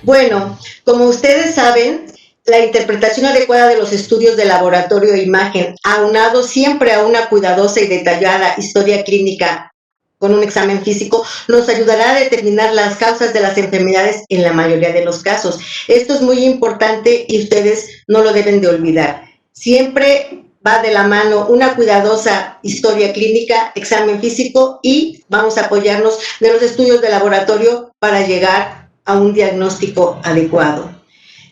Bueno, como ustedes saben, la interpretación adecuada de los estudios de laboratorio e imagen, aunado siempre a una cuidadosa y detallada historia clínica con un examen físico, nos ayudará a determinar las causas de las enfermedades en la mayoría de los casos. Esto es muy importante y ustedes no lo deben de olvidar. Siempre va de la mano una cuidadosa historia clínica, examen físico y vamos a apoyarnos de los estudios de laboratorio para llegar a un diagnóstico adecuado.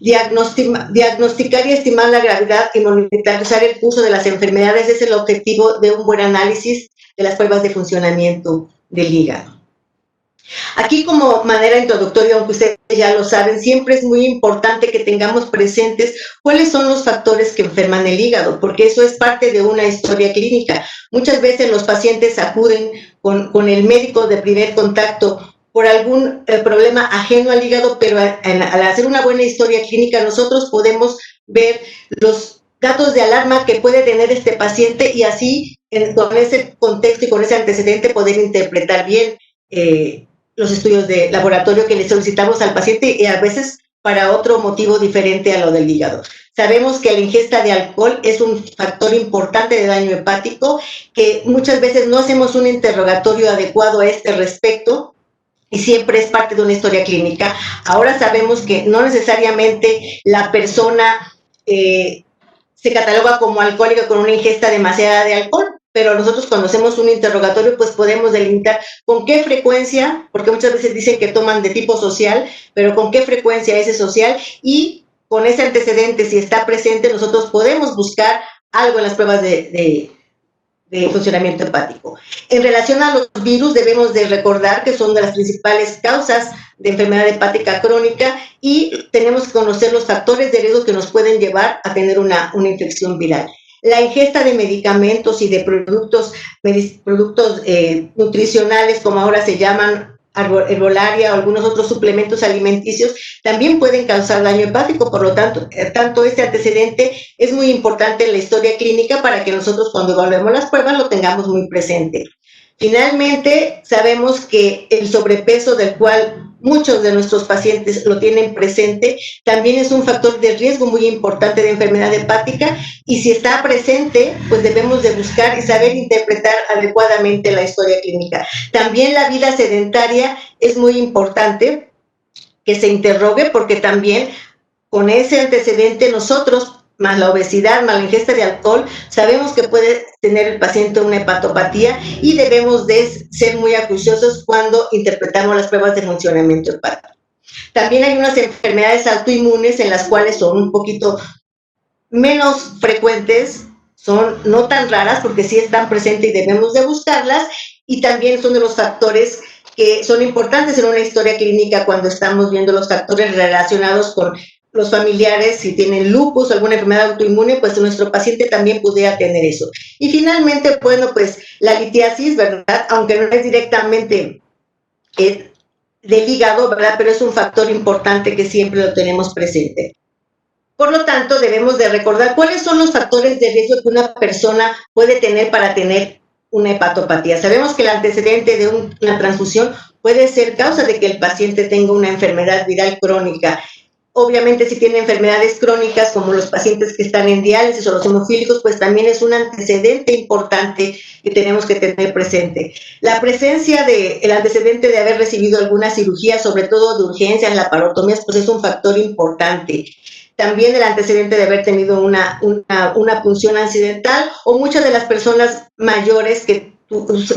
Diagnosticar y estimar la gravedad y monitorizar el curso de las enfermedades es el objetivo de un buen análisis de las pruebas de funcionamiento del hígado. Aquí, como manera introductoria, aunque ustedes ya lo saben, siempre es muy importante que tengamos presentes cuáles son los factores que enferman el hígado, porque eso es parte de una historia clínica. Muchas veces los pacientes acuden con el médico de primer contacto por algún problema ajeno al hígado, pero al hacer una buena historia clínica nosotros podemos ver los datos de alarma que puede tener este paciente y así con ese contexto y con ese antecedente poder interpretar bien los estudios de laboratorio que le solicitamos al paciente y a veces para otro motivo diferente a lo del hígado. Sabemos que la ingesta de alcohol es un factor importante de daño hepático, que muchas veces no hacemos un interrogatorio adecuado a este respecto, y siempre es parte de una historia clínica. Ahora sabemos que no necesariamente la persona se cataloga como alcohólica con una ingesta demasiada de alcohol, pero nosotros cuando hacemos un interrogatorio pues podemos delimitar con qué frecuencia, porque muchas veces dicen que toman de tipo social, pero con qué frecuencia ese social y con ese antecedente, si está presente, nosotros podemos buscar algo en las pruebas de funcionamiento hepático. En relación a los virus, debemos de recordar que son de las principales causas de enfermedad hepática crónica y tenemos que conocer los factores de riesgo que nos pueden llevar a tener una infección viral. La ingesta de medicamentos y de productos nutricionales, como ahora se llaman, herbolaria o algunos otros suplementos alimenticios, también pueden causar daño hepático. Por lo tanto, este antecedente es muy importante en la historia clínica para que nosotros cuando evaluemos las pruebas lo tengamos muy presente. Finalmente, sabemos que el sobrepeso, del cual muchos de nuestros pacientes lo tienen presente, también es un factor de riesgo muy importante de enfermedad hepática y si está presente, pues debemos de buscar y saber interpretar adecuadamente la historia clínica. También la vida sedentaria es muy importante que se interrogue porque también con ese antecedente nosotros, más la obesidad, más la ingesta de alcohol, sabemos que puede tener el paciente una hepatopatía y debemos de ser muy acuciosos cuando interpretamos las pruebas de funcionamiento hepático. También hay unas enfermedades autoinmunes en las cuales son un poquito menos frecuentes, son no tan raras porque sí están presentes y debemos de buscarlas y también son de los factores que son importantes en una historia clínica cuando estamos viendo los factores relacionados con los familiares, si tienen lupus o alguna enfermedad autoinmune, pues nuestro paciente también pudiera tener eso. Y finalmente, bueno, pues la litiasis, ¿verdad? Aunque no es directamente del hígado, ¿verdad? Pero es un factor importante que siempre lo tenemos presente. Por lo tanto, debemos de recordar cuáles son los factores de riesgo que una persona puede tener para tener una hepatopatía. Sabemos que el antecedente de una transfusión puede ser causa de que el paciente tenga una enfermedad viral crónica. Obviamente, si tiene enfermedades crónicas, como los pacientes que están en diálisis o los hemofílicos, pues también es un antecedente importante que tenemos que tener presente. La presencia del antecedente de haber recibido alguna cirugía, sobre todo de urgencias, laparotomías, pues es un factor importante. También el antecedente de haber tenido una punción accidental o muchas de las personas mayores que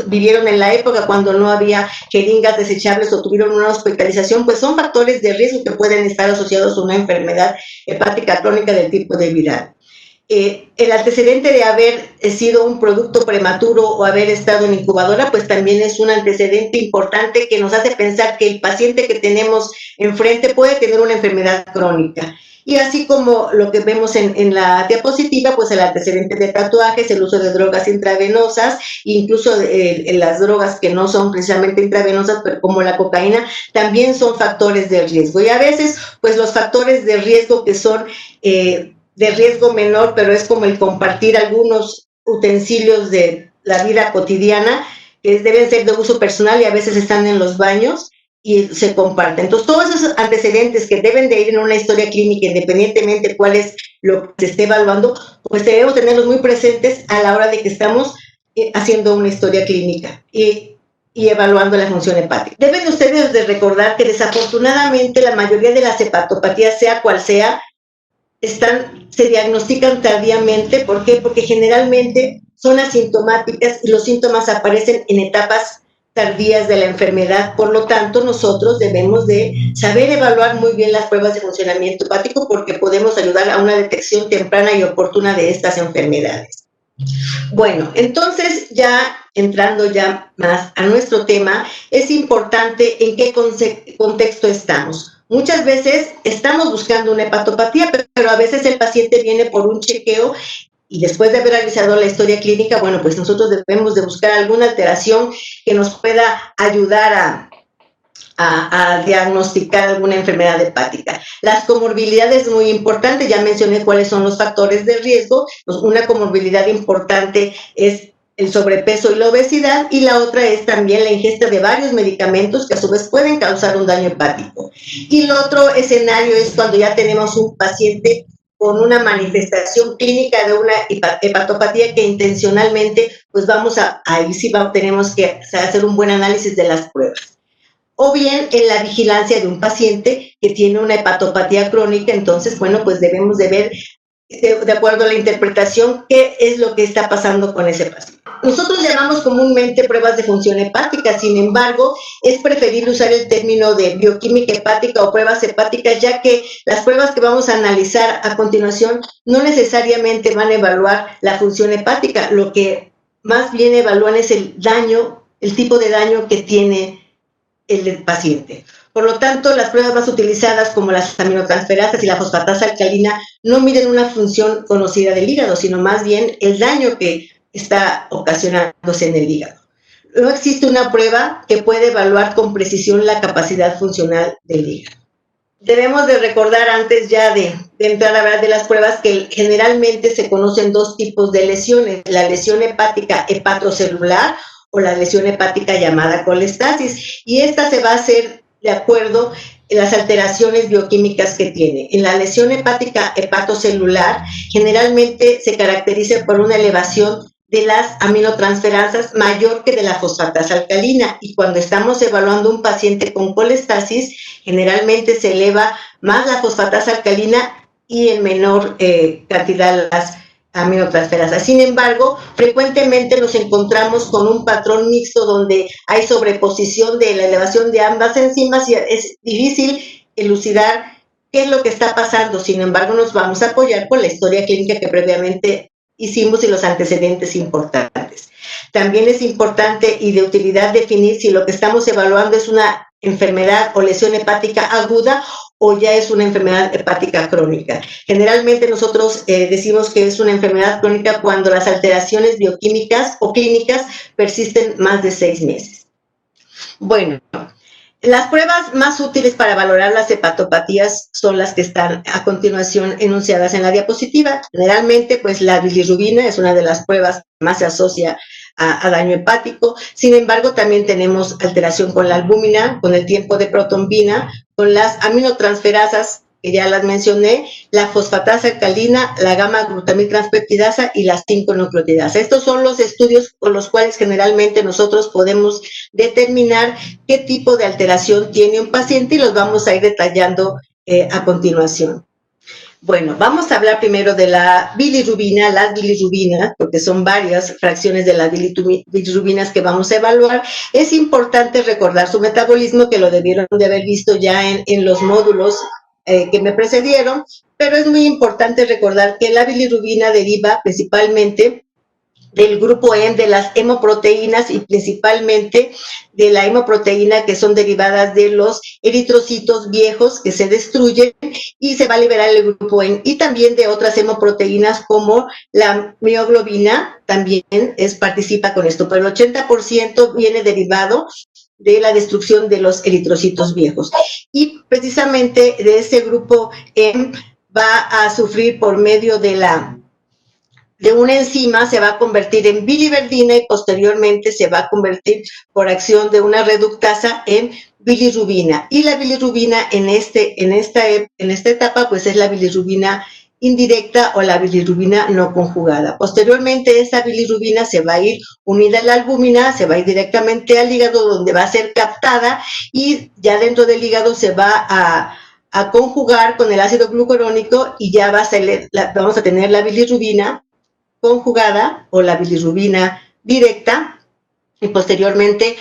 vivieron en la época cuando no había jeringas desechables o tuvieron una hospitalización, pues son factores de riesgo que pueden estar asociados a una enfermedad hepática crónica del tipo de viral. El antecedente de haber sido un producto prematuro o haber estado en incubadora, pues también es un antecedente importante que nos hace pensar que el paciente que tenemos enfrente puede tener una enfermedad crónica. Y así como lo que vemos en la diapositiva, pues el antecedente de tatuajes, el uso de drogas intravenosas, incluso las drogas que no son precisamente intravenosas, pero como la cocaína, también son factores de riesgo. Y a veces, pues los factores de riesgo que son de riesgo menor, pero es como el compartir algunos utensilios de la vida cotidiana que deben ser de uso personal y a veces están en los baños y se comparten. Entonces, todos esos antecedentes que deben de ir en una historia clínica, independientemente de cuál es lo que se esté evaluando, pues debemos tenerlos muy presentes a la hora de que estamos haciendo una historia clínica y evaluando la función hepática. Deben ustedes de recordar que desafortunadamente la mayoría de las hepatopatías, sea cual sea, se diagnostican tardíamente. ¿Por qué? Porque generalmente son asintomáticas y los síntomas aparecen en etapas tardías de la enfermedad. Por lo tanto, nosotros debemos de saber evaluar muy bien las pruebas de funcionamiento hepático porque podemos ayudar a una detección temprana y oportuna de estas enfermedades. Bueno, entonces ya entrando ya más a nuestro tema, es importante en qué contexto estamos. Muchas veces estamos buscando una hepatopatía, pero a veces el paciente viene por un chequeo y después de haber realizado la historia clínica, bueno, pues nosotros debemos de buscar alguna alteración que nos pueda ayudar a diagnosticar alguna enfermedad hepática. Las comorbilidades es muy importante, ya mencioné cuáles son los factores de riesgo. Pues una comorbilidad importante es el sobrepeso y la obesidad, y la otra es también la ingesta de varios medicamentos que a su vez pueden causar un daño hepático. Y el otro escenario es cuando ya tenemos un paciente con una manifestación clínica de una hepatopatía que intencionalmente, pues ahí sí tenemos que hacer un buen análisis de las pruebas. O bien en la vigilancia de un paciente que tiene una hepatopatía crónica, entonces, bueno, pues debemos de ver, de acuerdo a la interpretación, qué es lo que está pasando con ese paciente. Nosotros llamamos comúnmente pruebas de función hepática, sin embargo, es preferible usar el término de bioquímica hepática o pruebas hepáticas, ya que las pruebas que vamos a analizar a continuación no necesariamente van a evaluar la función hepática, lo que más bien evalúan es el daño, el tipo de daño que tiene el paciente. Por lo tanto, las pruebas más utilizadas, como las aminotransferasas y la fosfatasa alcalina, no miden una función conocida del hígado, sino más bien el daño que está ocasionándose en el hígado. No existe una prueba que pueda evaluar con precisión la capacidad funcional del hígado. Debemos de recordar, antes ya de entrar a hablar de las pruebas, que generalmente se conocen dos tipos de lesiones: la lesión hepática hepatocelular o la lesión hepática llamada colestasis, y esta se va a hacer de acuerdo a las alteraciones bioquímicas que tiene. En la lesión hepática hepatocelular generalmente se caracteriza por una elevación de las aminotransferasas mayor que de la fosfatasa alcalina, y cuando estamos evaluando un paciente con colestasis, generalmente se eleva más la fosfatasa alcalina y en menor cantidad las aminotransferasas. Sin embargo, frecuentemente nos encontramos con un patrón mixto donde hay sobreposición de la elevación de ambas enzimas y es difícil elucidar qué es lo que está pasando. Sin embargo, nos vamos a apoyar con la historia clínica que previamente hicimos y los antecedentes importantes. También es importante y de utilidad definir si lo que estamos evaluando es una enfermedad o lesión hepática aguda o ya es una enfermedad hepática crónica. Generalmente nosotros decimos que es una enfermedad crónica cuando las alteraciones bioquímicas o clínicas persisten más de 6 meses. Bueno, las pruebas más útiles para valorar las hepatopatías son las que están a continuación enunciadas en la diapositiva. Generalmente, pues la bilirrubina es una de las pruebas que más se asocia a daño hepático. Sin embargo, también tenemos alteración con la albúmina, con el tiempo de protombina, con las aminotransferasas, que ya las mencioné, la fosfatasa alcalina, la gamma-glutamiltranspeptidasa y las 5-nucleotidasa. Estos son los estudios con los cuales generalmente nosotros podemos determinar qué tipo de alteración tiene un paciente y los vamos a ir detallando a continuación. Bueno, vamos a hablar primero de la bilirrubina, las bilirrubinas, porque son varias fracciones de las bilirrubinas que vamos a evaluar. Es importante recordar su metabolismo, que lo debieron de haber visto ya en los módulos que me precedieron, pero es muy importante recordar que la bilirrubina deriva principalmente del grupo M de las hemoproteínas y principalmente de la hemoproteína que son derivadas de los eritrocitos viejos que se destruyen y se va a liberar el grupo M, y también de otras hemoproteínas como la mioglobina también participa con esto, pero el 80% viene derivado de la destrucción de los eritrocitos viejos. Y precisamente de ese grupo M va a sufrir por medio de la de una enzima se va a convertir en biliverdina y posteriormente se va a convertir por acción de una reductasa en bilirrubina. Y la bilirrubina en esta etapa pues es la bilirrubina indirecta o la bilirrubina no conjugada. Posteriormente esta bilirrubina se va a ir unida a la albúmina, se va a ir directamente al hígado donde va a ser captada y ya dentro del hígado se va a conjugar con el ácido glucurónico y ya vamos a tener la bilirrubina conjugada o la bilirrubina directa y posteriormente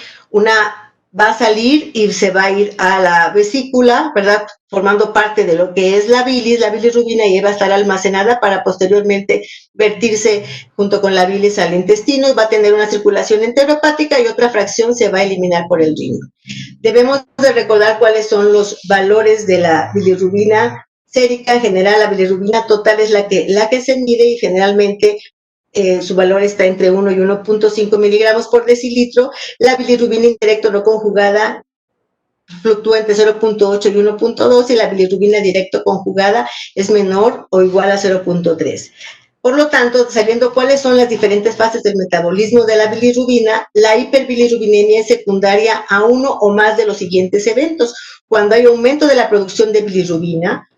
va a salir y se va a ir a la vesícula, ¿verdad? Formando parte de lo que es la bilirrubina y va a estar almacenada para posteriormente vertirse junto con la bilis al intestino y va a tener una circulación enteropática y otra fracción se va a eliminar por el riñón. Debemos de recordar cuáles son los valores de la bilirrubina sérica. En general, la bilirrubina total es la que se mide y generalmente su valor está entre 1 y 1.5 miligramos por decilitro. La bilirrubina indirecta no conjugada fluctúa entre 0.8 y 1.2 y la bilirrubina directa conjugada es menor o igual a 0.3. Por lo tanto, sabiendo cuáles son las diferentes fases del metabolismo de la bilirrubina, la hiperbilirrubinemia es secundaria a uno o más de los siguientes eventos. Cuando hay aumento de la producción de bilirrubina,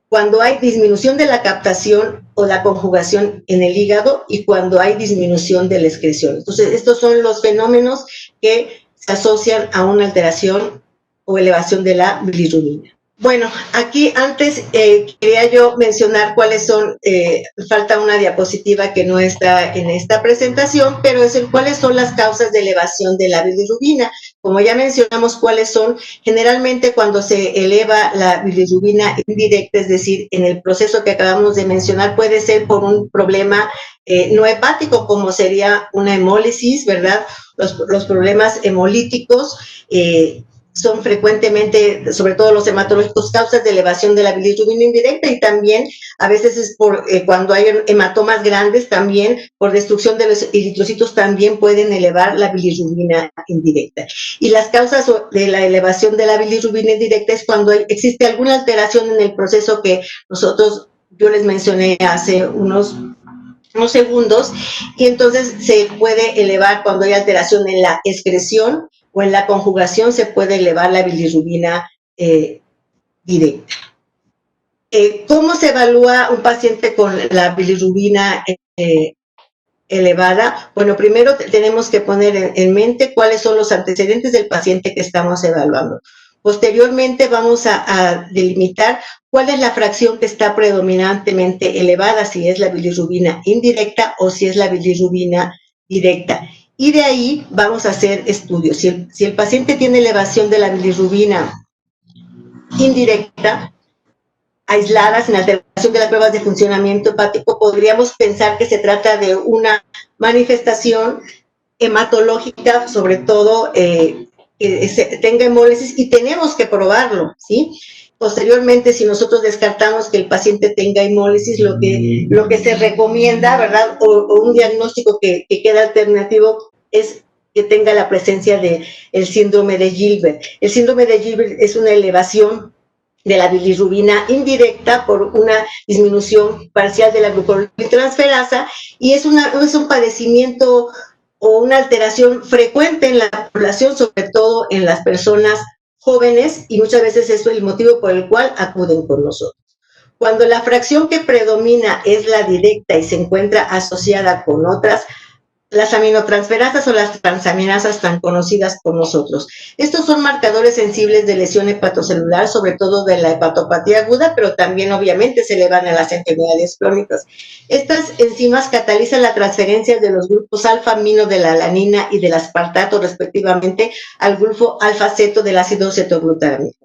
cuando hay disminución de la captación o la conjugación en el hígado y cuando hay disminución de la excreción. Entonces, estos son los fenómenos que se asocian a una alteración o elevación de la bilirrubina. Bueno, aquí antes quería yo mencionar cuáles son, falta una diapositiva que no está en esta presentación, pero es cuáles son las causas de elevación de la bilirrubina. Como ya mencionamos cuáles son, generalmente cuando se eleva la bilirrubina indirecta, es decir, en el proceso que acabamos de mencionar, puede ser por un problema no hepático, como sería una hemólisis, ¿verdad? Los problemas hemolíticos, son frecuentemente, sobre todo los hematológicos, causas de elevación de la bilirrubina indirecta y también a veces es por cuando hay hematomas grandes también por destrucción de los eritrocitos también pueden elevar la bilirrubina indirecta. Y las causas de la elevación de la bilirrubina indirecta es cuando existe alguna alteración en el proceso que yo les mencioné hace unos segundos y entonces se puede elevar cuando hay alteración en la excreción o en la conjugación se puede elevar la bilirrubina directa. ¿Cómo se evalúa un paciente con la bilirrubina elevada? Bueno, primero tenemos que poner en mente cuáles son los antecedentes del paciente que estamos evaluando. Posteriormente vamos a delimitar cuál es la fracción que está predominantemente elevada, si es la bilirrubina indirecta o si es la bilirrubina directa. Y de ahí vamos a hacer estudios. Si el paciente tiene elevación de la bilirrubina indirecta, aislada, sin alteración de las pruebas de funcionamiento hepático, podríamos pensar que se trata de una manifestación hematológica, sobre todo que tenga hemólisis, y tenemos que probarlo, ¿sí? Posteriormente, si nosotros descartamos que el paciente tenga hemólisis, lo que se recomienda, ¿verdad? O un diagnóstico que queda alternativo es que tenga la presencia del síndrome de Gilbert. El síndrome de Gilbert es una elevación de la bilirrubina indirecta por una disminución parcial de la glucotransferasa y es un padecimiento o una alteración frecuente en la población, sobre todo en las personas jóvenes, y muchas veces eso es el motivo por el cual acuden con nosotros. Cuando la fracción que predomina es la directa y se encuentra asociada con otras, las aminotransferasas o las transaminasas tan conocidas por nosotros. Estos son marcadores sensibles de lesión hepatocelular, sobre todo de la hepatopatía aguda, pero también obviamente se elevan a las enfermedades crónicas. Estas enzimas catalizan la transferencia de los grupos alfa-amino de la alanina y del aspartato respectivamente al grupo alfa-ceto del ácido cetoglutámico.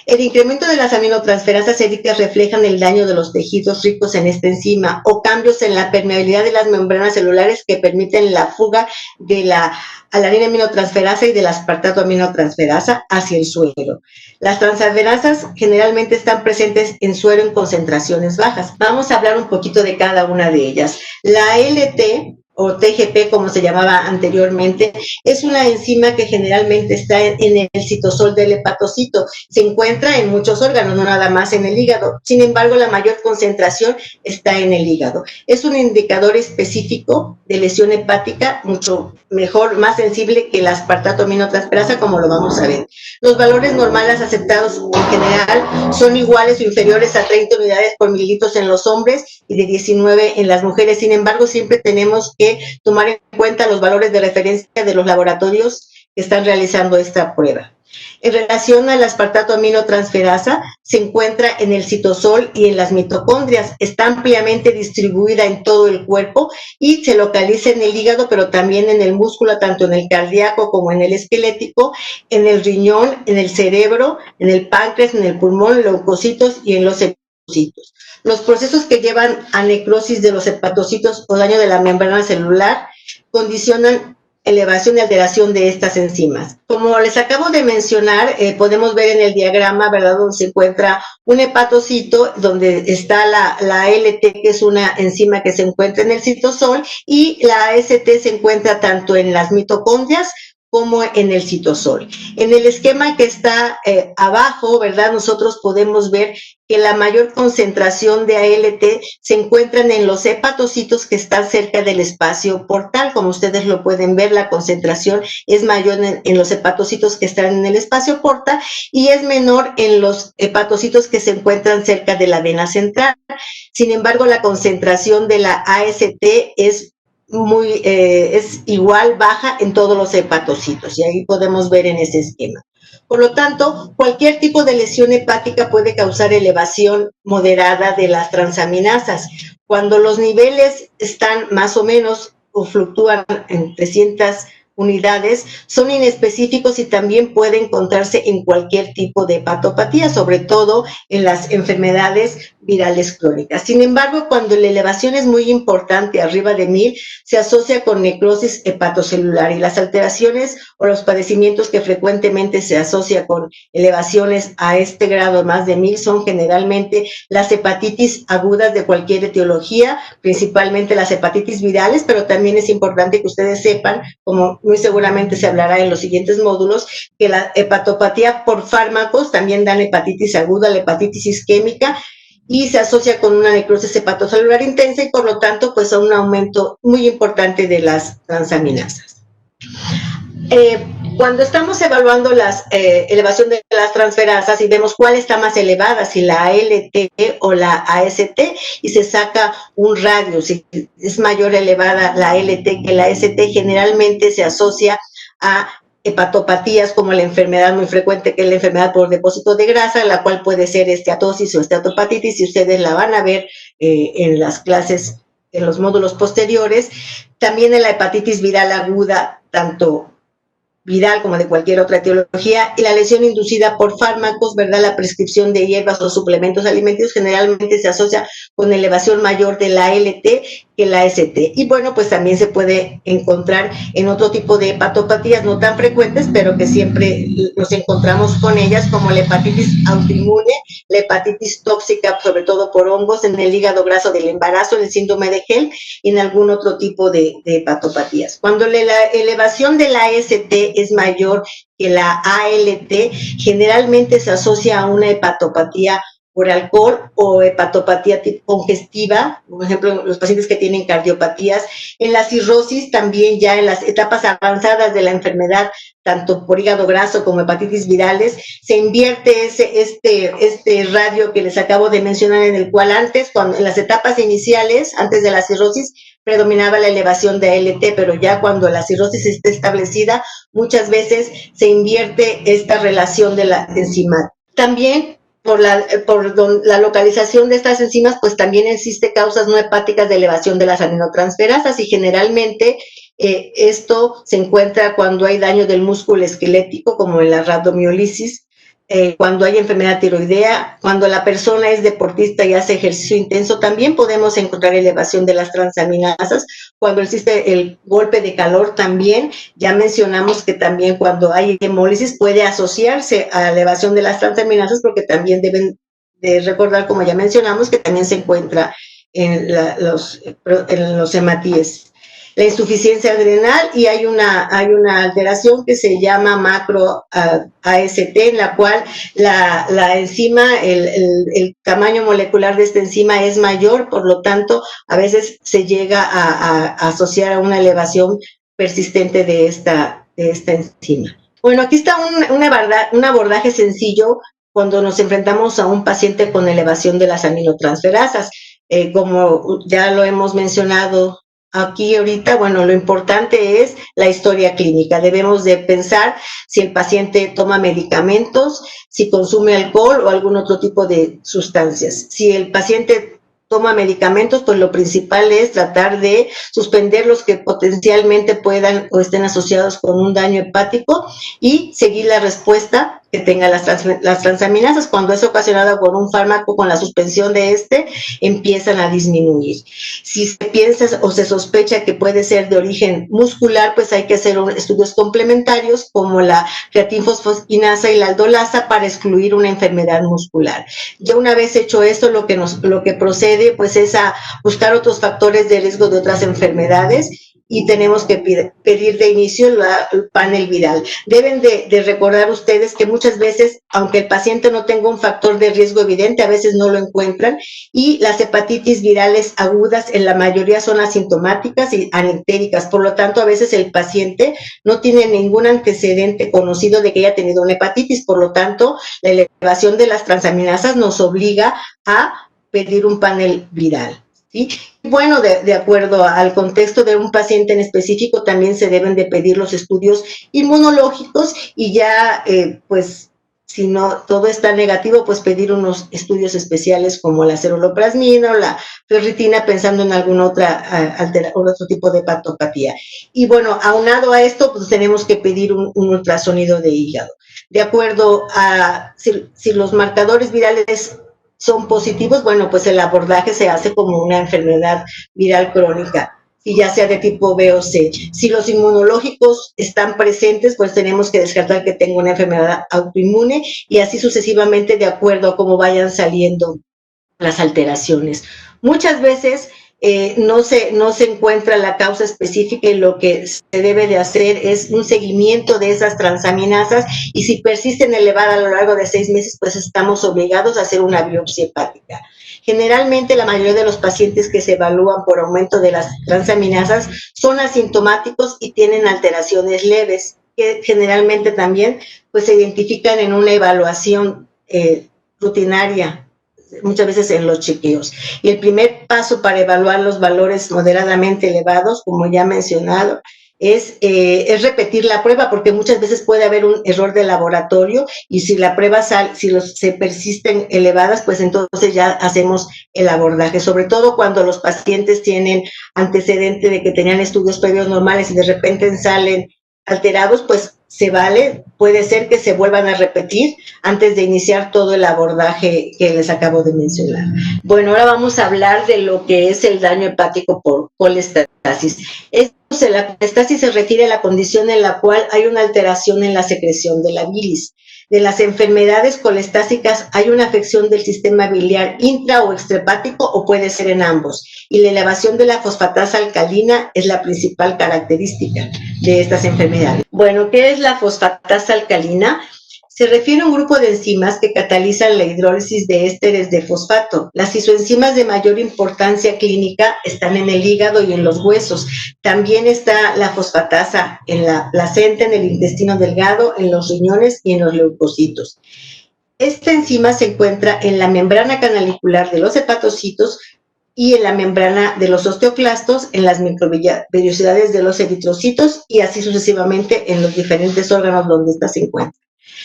El incremento de las aminotransferasas séricas reflejan el daño de los tejidos ricos en esta enzima o cambios en la permeabilidad de las membranas celulares que permiten la fuga de la alanina aminotransferasa y del aspartato aminotransferasa hacia el suero. Las transaminasas generalmente están presentes en suero en concentraciones bajas. Vamos a hablar un poquito de cada una de ellas. La LT o TGP como se llamaba anteriormente, es una enzima que generalmente está en el citosol del hepatocito. Se encuentra en muchos órganos, no nada más en el hígado. Sin embargo, la mayor concentración está en el hígado. Es un indicador específico de lesión hepática, mucho mejor, más sensible que el aspartato aminotransferasa, como lo vamos a ver. Los valores normales aceptados en general son iguales o inferiores a 30 unidades por mililitros en los hombres y de 19 en las mujeres. Sin embargo, siempre tenemos que tomar en cuenta los valores de referencia de los laboratorios que están realizando esta prueba. En relación al aspartato aminotransferasa, se encuentra en el citosol y en las mitocondrias. Está ampliamente distribuida en todo el cuerpo y se localiza en el hígado, pero también en el músculo, tanto en el cardíaco como en el esquelético, en el riñón, en el cerebro, en el páncreas, en el pulmón, leucocitos y en los hepatocitos. Los procesos que llevan a necrosis de los hepatocitos o daño de la membrana celular condicionan elevación y alteración de estas enzimas. Como les acabo de mencionar, podemos ver en el diagrama, ¿verdad?, donde se encuentra un hepatocito, donde está la ALT, que es una enzima que se encuentra en el citosol, y la AST se encuentra tanto en las mitocondrias como en el citosol. En el esquema que está abajo, ¿verdad?, nosotros podemos ver que la mayor concentración de ALT se encuentran en los hepatocitos que están cerca del espacio portal. Como ustedes lo pueden ver, la concentración es mayor en los hepatocitos que están en el espacio portal y es menor en los hepatocitos que se encuentran cerca de la vena central. Sin embargo, la concentración de la AST es igual, baja en todos los hepatocitos, y ahí podemos ver en ese esquema. Por lo tanto, cualquier tipo de lesión hepática puede causar elevación moderada de las transaminasas. Cuando los niveles están más o menos o fluctúan en 300 unidades, son inespecíficos y también pueden encontrarse en cualquier tipo de hepatopatía, sobre todo en las enfermedades virales crónicas. Sin embargo, cuando la elevación es muy importante, arriba de 1000, se asocia con necrosis hepatocelular, y las alteraciones o los padecimientos que frecuentemente se asocia con elevaciones a este grado más de 1000 son generalmente las hepatitis agudas de cualquier etiología, principalmente las hepatitis virales, pero también es importante que ustedes sepan, como muy seguramente se hablará en los siguientes módulos, que la hepatopatía por fármacos también dan hepatitis aguda, la hepatitis isquémica, y se asocia con una necrosis hepatocelular intensa y por lo tanto pues a un aumento muy importante de las transaminasas. Cuando estamos evaluando la elevación de las transferasas y vemos cuál está más elevada, si la ALT o la AST, y se saca un radio, si es mayor elevada la ALT que la AST, generalmente se asocia a hepatopatías como la enfermedad muy frecuente que es la enfermedad por depósito de grasa, la cual puede ser esteatosis o esteatopatitis, y ustedes la van a ver en las clases, en los módulos posteriores. También en la hepatitis viral aguda, tanto viral como de cualquier otra etiología, y la lesión inducida por fármacos, ¿verdad? La prescripción de hierbas o suplementos alimenticios generalmente se asocia con elevación mayor de la ALT que la AST. Y bueno, pues también se puede encontrar en otro tipo de hepatopatías no tan frecuentes, pero que siempre nos encontramos con ellas, como la hepatitis autoinmune, la hepatitis tóxica, sobre todo por hongos, en el hígado graso del embarazo, en el síndrome de Hell y en algún otro tipo de hepatopatías. Cuando la elevación de la AST es mayor que la ALT, generalmente se asocia a una hepatopatía por alcohol o hepatopatía congestiva, por ejemplo, los pacientes que tienen cardiopatías. En la cirrosis también, ya en las etapas avanzadas de la enfermedad, tanto por hígado graso como hepatitis virales, se invierte este radio que les acabo de mencionar, en el cual antes, en las etapas iniciales, antes de la cirrosis, predominaba la elevación de ALT, pero ya cuando la cirrosis está establecida, muchas veces se invierte esta relación de la enzima. También por la localización de estas enzimas, pues también existe causas no hepáticas de elevación de las aminotransferasas, y generalmente esto se encuentra cuando hay daño del músculo esquelético, como en la rhabdomiólisis, cuando hay enfermedad tiroidea, cuando la persona es deportista y hace ejercicio intenso, también podemos encontrar elevación de las transaminasas. Cuando existe el golpe de calor también, ya mencionamos que también cuando hay hemólisis puede asociarse a la elevación de las transaminasas, porque también deben de recordar, como ya mencionamos, que también se encuentra en los hematíes. la insuficiencia adrenal, y hay una alteración que se llama macro AST, en la cual la enzima, el tamaño molecular de esta enzima es mayor, por lo tanto, a veces se llega a asociar a una elevación persistente de esta enzima. Bueno, aquí está un abordaje sencillo cuando nos enfrentamos a un paciente con elevación de las aminotransferasas. Como ya lo hemos mencionado aquí ahorita, bueno, lo importante es la historia clínica. Debemos de pensar si el paciente toma medicamentos, si consume alcohol o algún otro tipo de sustancias. Si el paciente toma medicamentos, pues lo principal es tratar de suspender los que potencialmente puedan o estén asociados con un daño hepático y seguir la respuesta que tenga las transaminasas. Cuando es ocasionada por un fármaco, con la suspensión de empiezan a disminuir. Si se piensa o se sospecha que puede ser de origen muscular, pues hay que hacer estudios complementarios como la creatinfosfoquinasa y la aldolasa para excluir una enfermedad muscular. Ya una vez hecho esto, lo que procede pues es a buscar otros factores de riesgo de otras enfermedades, y tenemos que pedir de inicio el panel viral. Deben de recordar ustedes que muchas veces, aunque el paciente no tenga un factor de riesgo evidente, a veces no lo encuentran, y las hepatitis virales agudas en la mayoría son asintomáticas y anectéricas. Por lo tanto, a veces el paciente no tiene ningún antecedente conocido de que haya tenido una hepatitis. Por lo tanto, la elevación de las transaminasas nos obliga a pedir un panel viral, ¿sí? Bueno, de acuerdo al contexto de un paciente en específico, también se deben de pedir los estudios inmunológicos, y ya, pues, si no todo está negativo, pues pedir unos estudios especiales como la ceruloplasmina o la ferritina, pensando en algún otro tipo de patopatía. Y bueno, aunado a esto, pues tenemos que pedir un ultrasonido de hígado. De acuerdo a si los marcadores virales son positivos, bueno, pues el abordaje se hace como una enfermedad viral crónica, y ya sea de tipo B o C. Si los inmunológicos están presentes, pues tenemos que descartar que tenga una enfermedad autoinmune, y así sucesivamente, de acuerdo a cómo vayan saliendo las alteraciones. Muchas veces no se encuentra la causa específica, y lo que se debe de hacer es un seguimiento de esas transaminasas, y si persisten elevadas a lo largo de 6 meses, pues estamos obligados a hacer una biopsia hepática. Generalmente, la mayoría de los pacientes que se evalúan por aumento de las transaminasas son asintomáticos y tienen alteraciones leves, que generalmente también pues se identifican en una evaluación rutinaria, muchas veces en los chequeos. Y el primer paso para evaluar los valores moderadamente elevados, como ya mencionado, es repetir la prueba, porque muchas veces puede haber un error de laboratorio, y si la prueba se persisten elevadas, pues entonces ya hacemos el abordaje, sobre todo cuando los pacientes tienen antecedente de que tenían estudios previos normales y de repente salen alterados, pues se vale, puede ser que se vuelvan a repetir antes de iniciar todo el abordaje que les acabo de mencionar. Bueno, ahora vamos a hablar de lo que es el daño hepático por colestasis. La colestasis se refiere a la condición en la cual hay una alteración en la secreción de la bilis. De las enfermedades colestásicas hay una afección del sistema biliar intra o extrahepático, o puede ser en ambos, y la elevación de la fosfatasa alcalina es la principal característica de estas enfermedades. Bueno, ¿qué es la fosfatasa alcalina? Se refiere a un grupo de enzimas que catalizan la hidrólisis de ésteres de fosfato. Las isoenzimas de mayor importancia clínica están en el hígado y en los huesos. También está la fosfatasa en la placenta, en el intestino delgado, en los riñones y en los leucocitos. Esta enzima se encuentra en la membrana canalicular de los hepatocitos y en la membrana de los osteoclastos, en las microvellosidades de los eritrocitos, y así sucesivamente en los diferentes órganos donde ésta se encuentra.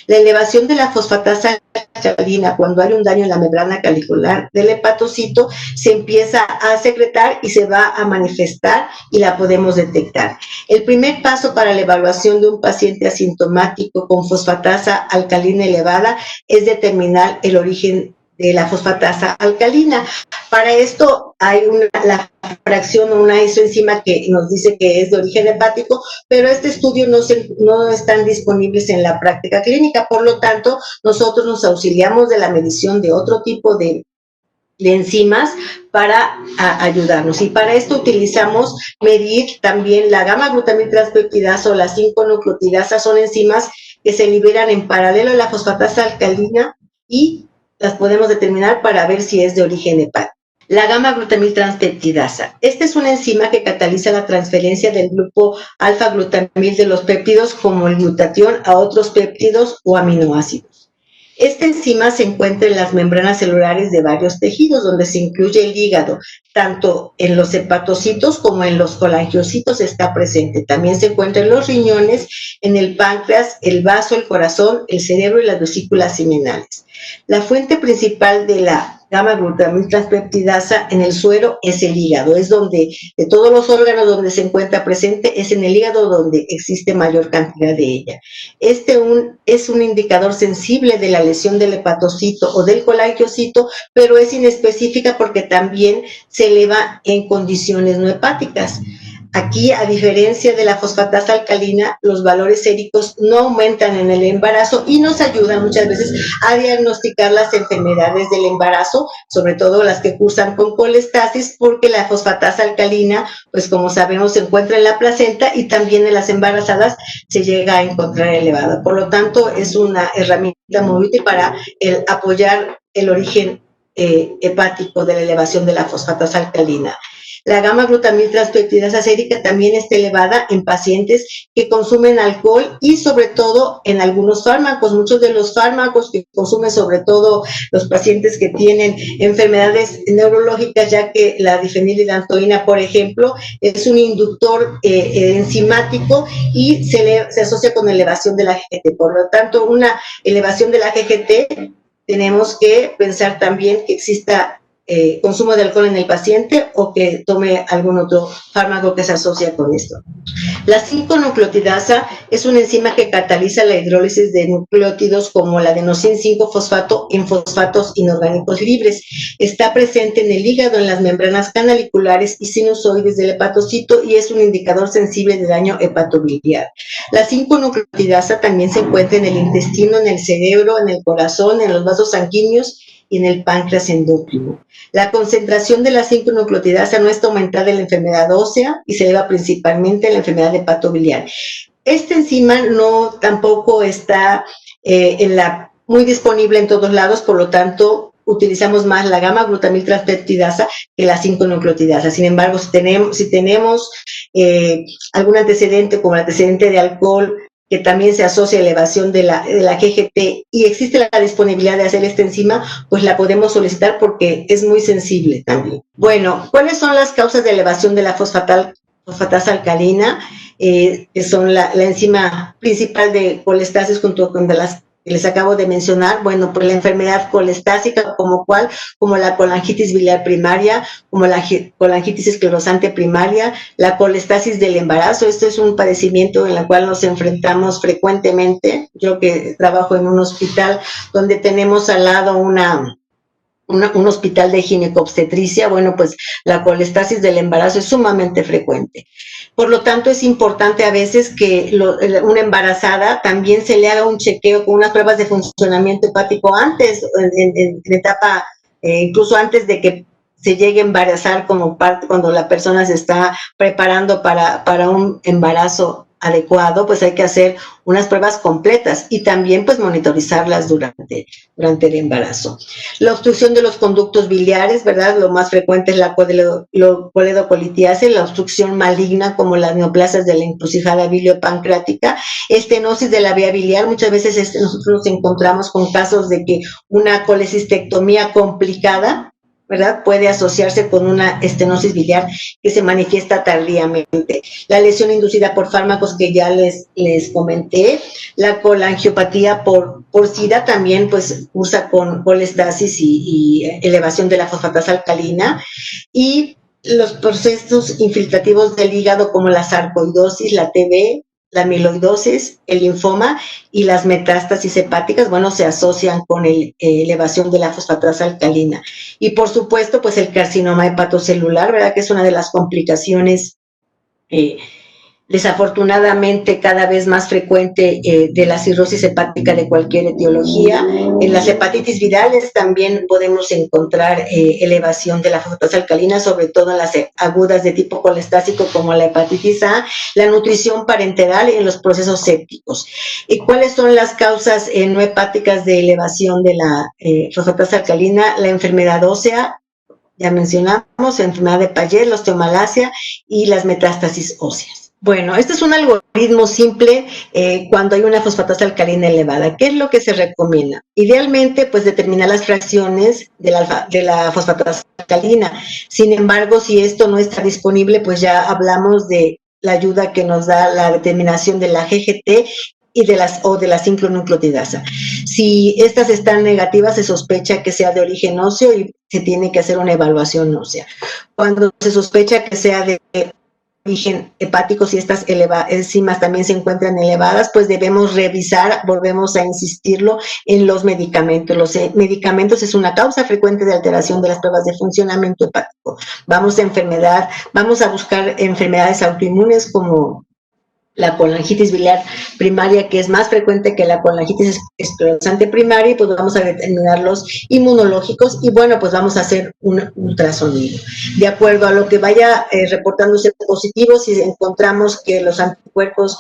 La elevación de la fosfatasa alcalina, cuando hay un daño en la membrana canalicular del hepatocito, se empieza a secretar y se va a manifestar, y la podemos detectar. El primer paso para la evaluación de un paciente asintomático con fosfatasa alcalina elevada es determinar el origen de la fosfatasa alcalina. Para esto hay la fracción o una isoenzima que nos dice que es de origen hepático, pero este estudio no están disponibles en la práctica clínica. Por lo tanto, nosotros nos auxiliamos de la medición de otro tipo de de enzimas para ayudarnos. Y para esto utilizamos medir también la gamma-glutamiltranseptidasa o la 5-nucleotidasa. Son enzimas que se liberan en paralelo a la fosfatasa alcalina y las podemos determinar para ver si es de origen hepático. La gamma-glutamiltranseptidasa. Esta es una enzima que cataliza la transferencia del grupo alfa-glutamil de los péptidos como el glutatión a otros péptidos o aminoácidos. Esta enzima se encuentra en las membranas celulares de varios tejidos, donde se incluye el hígado, tanto en los hepatocitos como en los colangiocitos está presente. También se encuentra en los riñones, en el páncreas, el vaso, el corazón, el cerebro y las vesículas seminales. La fuente principal de la gamma-glutamiltranseptidasa en el suero es el hígado. Es donde, de todos los órganos donde se encuentra presente, es en el hígado donde existe mayor cantidad de ella. Es un indicador sensible de la lesión del hepatocito o del colangiocito, pero es inespecífica porque también se eleva en condiciones no hepáticas. Aquí, a diferencia de la fosfatasa alcalina, los valores séricos no aumentan en el embarazo y nos ayudan muchas veces a diagnosticar las enfermedades del embarazo, sobre todo las que cursan con colestasis, porque la fosfatasa alcalina, pues como sabemos, se encuentra en la placenta y también en las embarazadas se llega a encontrar elevada. Por lo tanto, es una herramienta muy útil para apoyar el origen hepático de la elevación de la fosfatasa alcalina. La gamma-glutamiltranseptidasa sérica también está elevada en pacientes que consumen alcohol y sobre todo en algunos fármacos. Muchos de los fármacos que consumen, sobre todo los pacientes que tienen enfermedades neurológicas, ya que la difenilidantoína, por ejemplo, es un inductor enzimático y se asocia con elevación de la GGT. Por lo tanto, una elevación de la GGT, tenemos que pensar también que exista consumo de alcohol en el paciente o que tome algún otro fármaco que se asocia con esto. La 5-nucleotidasa es una enzima que cataliza la hidrólisis de nucleótidos como la adenosín 5-fosfato en fosfatos inorgánicos libres. Está presente en el hígado, en las membranas canaliculares y sinusoides del hepatocito y es un indicador sensible de daño hepatobiliar. La 5-nucleotidasa también se encuentra en el intestino, en el cerebro, en el corazón, en los vasos sanguíneos y en el páncreas endocrino. La concentración de la 5-nucleotidasa no está aumentada en la enfermedad ósea y se eleva principalmente en la enfermedad hepatobiliar. Esta enzima no tampoco está muy disponible en todos lados, por lo tanto utilizamos más la gamma-glutamiltranseptidasa que la 5-nucleotidasa. Sin embargo, si tenemos algún antecedente como el antecedente de alcohol, que también se asocia a elevación de la GGT y existe la disponibilidad de hacer esta enzima, pues la podemos solicitar porque es muy sensible también. Bueno, ¿cuáles son las causas de elevación de la fosfatasa alcalina? Que son la enzima principal de colestasis junto con las que les acabo de mencionar. Bueno, pues la enfermedad colestásica como la colangitis biliar primaria, como la colangitis esclerosante primaria, la colestasis del embarazo. Esto es un padecimiento en el cual nos enfrentamos frecuentemente. Yo que trabajo en un hospital donde tenemos al lado un hospital de ginecobstetricia, bueno, pues la colestasis del embarazo es sumamente frecuente. Por lo tanto, es importante a veces que una embarazada también se le haga un chequeo con unas pruebas de funcionamiento hepático antes, en etapa, incluso antes de que se llegue a embarazar, como parte cuando la persona se está preparando para un embarazo adecuado, pues hay que hacer unas pruebas completas y también pues monitorizarlas durante el embarazo. La obstrucción de los conductos biliares, ¿verdad? Lo más frecuente es la coledocolitiase, la obstrucción maligna como las neoplasias de la encrucijada biliopancreática, estenosis de la vía biliar. Muchas veces nosotros nos encontramos con casos de que una colecistectomía complicada, ¿verdad?, puede asociarse con una estenosis biliar que se manifiesta tardíamente. La lesión inducida por fármacos que ya les comenté, la colangiopatía por SIDA también pues cursa con colestasis y elevación de la fosfatasa alcalina, y los procesos infiltrativos del hígado como la sarcoidosis, la TB, la amiloidosis, el linfoma y las metástasis hepáticas, bueno, se asocian con elevación de la fosfatasa alcalina. Y por supuesto, pues el carcinoma hepatocelular, ¿verdad?, que es una de las complicaciones desafortunadamente cada vez más frecuente de la cirrosis hepática de cualquier etiología. En las hepatitis virales también podemos encontrar elevación de la fosfatasa alcalina, sobre todo en las agudas de tipo colestásico como la hepatitis A, la nutrición parenteral y en los procesos sépticos. ¿Y cuáles son las causas no hepáticas de elevación de la fosfatasa alcalina? La enfermedad ósea, ya mencionamos, enfermedad de Payet, la osteomalacia y las metástasis óseas. Bueno, este es un algoritmo simple cuando hay una fosfatasa alcalina elevada. ¿Qué es lo que se recomienda? Idealmente, pues determinar las fracciones de la fosfatasa alcalina. Sin embargo, si esto no está disponible, pues ya hablamos de la ayuda que nos da la determinación de la GGT y de la sincronucleotidasa. Si estas están negativas, se sospecha que sea de origen óseo y se tiene que hacer una evaluación ósea. Cuando se sospecha que sea de origen hepático, si estas enzimas también se encuentran elevadas, pues debemos revisar, volvemos a insistirlo, en los medicamentos. Los medicamentos es una causa frecuente de alteración de las pruebas de funcionamiento hepático. Vamos a buscar enfermedades autoinmunes como la colangitis biliar primaria, que es más frecuente que la colangitis esclerosante primaria, y pues vamos a determinar los inmunológicos y bueno, pues vamos a hacer un ultrasonido. De acuerdo a lo que vaya reportándose positivo, si encontramos que los anticuerpos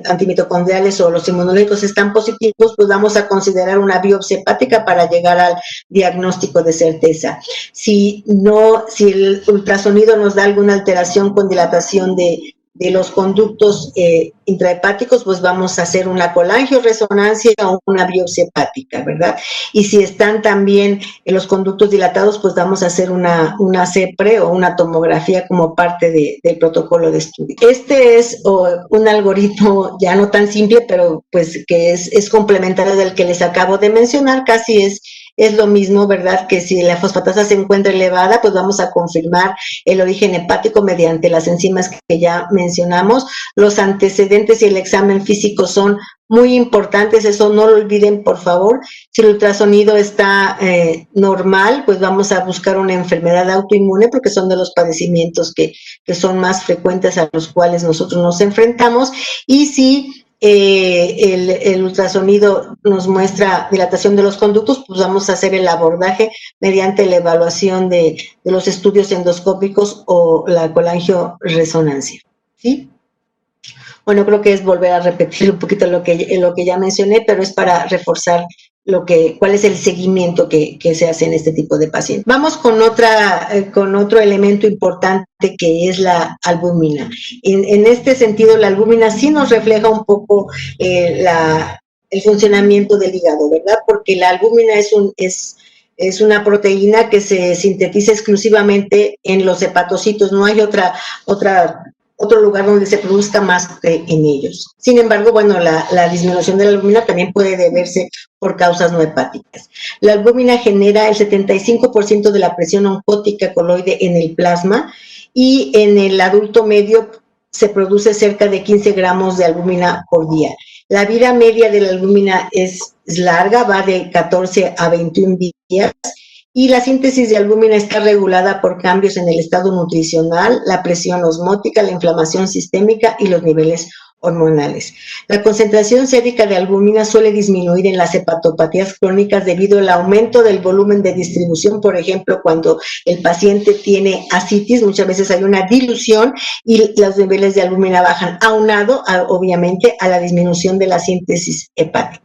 antimitocondriales o los inmunológicos están positivos, pues vamos a considerar una biopsia hepática para llegar al diagnóstico de certeza. Si el ultrasonido nos da alguna alteración con dilatación de los conductos intrahepáticos, pues vamos a hacer una colangioresonancia o una biopsia hepática, ¿verdad? Y si están también en los conductos dilatados, pues vamos a hacer una CEPRE o una tomografía como parte del protocolo de estudio. Este es un algoritmo ya no tan simple, pero pues que es complementario del que les acabo de mencionar, casi es lo mismo, ¿verdad? Que si la fosfatasa se encuentra elevada, pues vamos a confirmar el origen hepático mediante las enzimas que ya mencionamos. Los antecedentes y el examen físico son muy importantes, eso no lo olviden, por favor. Si el ultrasonido está normal, pues vamos a buscar una enfermedad autoinmune, porque son de los padecimientos que son más frecuentes a los cuales nosotros nos enfrentamos. Y si el ultrasonido nos muestra dilatación de los conductos, pues vamos a hacer el abordaje mediante la evaluación de los estudios endoscópicos o la colangioresonancia, ¿sí? Bueno, creo que es volver a repetir un poquito lo que ya mencioné, pero es para reforzar cuál es el seguimiento que se hace en este tipo de pacientes. Vamos con otro elemento importante, que es la albúmina. En este sentido, la albúmina sí nos refleja un poco el funcionamiento del hígado, ¿verdad? Porque la albúmina es una proteína que se sintetiza exclusivamente en los hepatocitos, no hay otro lugar donde se produzca más en ellos. Sin embargo, bueno, la disminución de la albúmina también puede deberse por causas no hepáticas. La albúmina genera el 75% de la presión oncótica coloide en el plasma, y en el adulto medio se produce cerca de 15 gramos de albúmina por día. La vida media de la albúmina es larga, va de 14 a 21 días, y la síntesis de albúmina está regulada por cambios en el estado nutricional, la presión osmótica, la inflamación sistémica y los niveles hormonales. La concentración sérica de albúmina suele disminuir en las hepatopatías crónicas debido al aumento del volumen de distribución. Por ejemplo, cuando el paciente tiene ascitis, muchas veces hay una dilución y los niveles de albúmina bajan, aunado, obviamente, a la disminución de la síntesis hepática.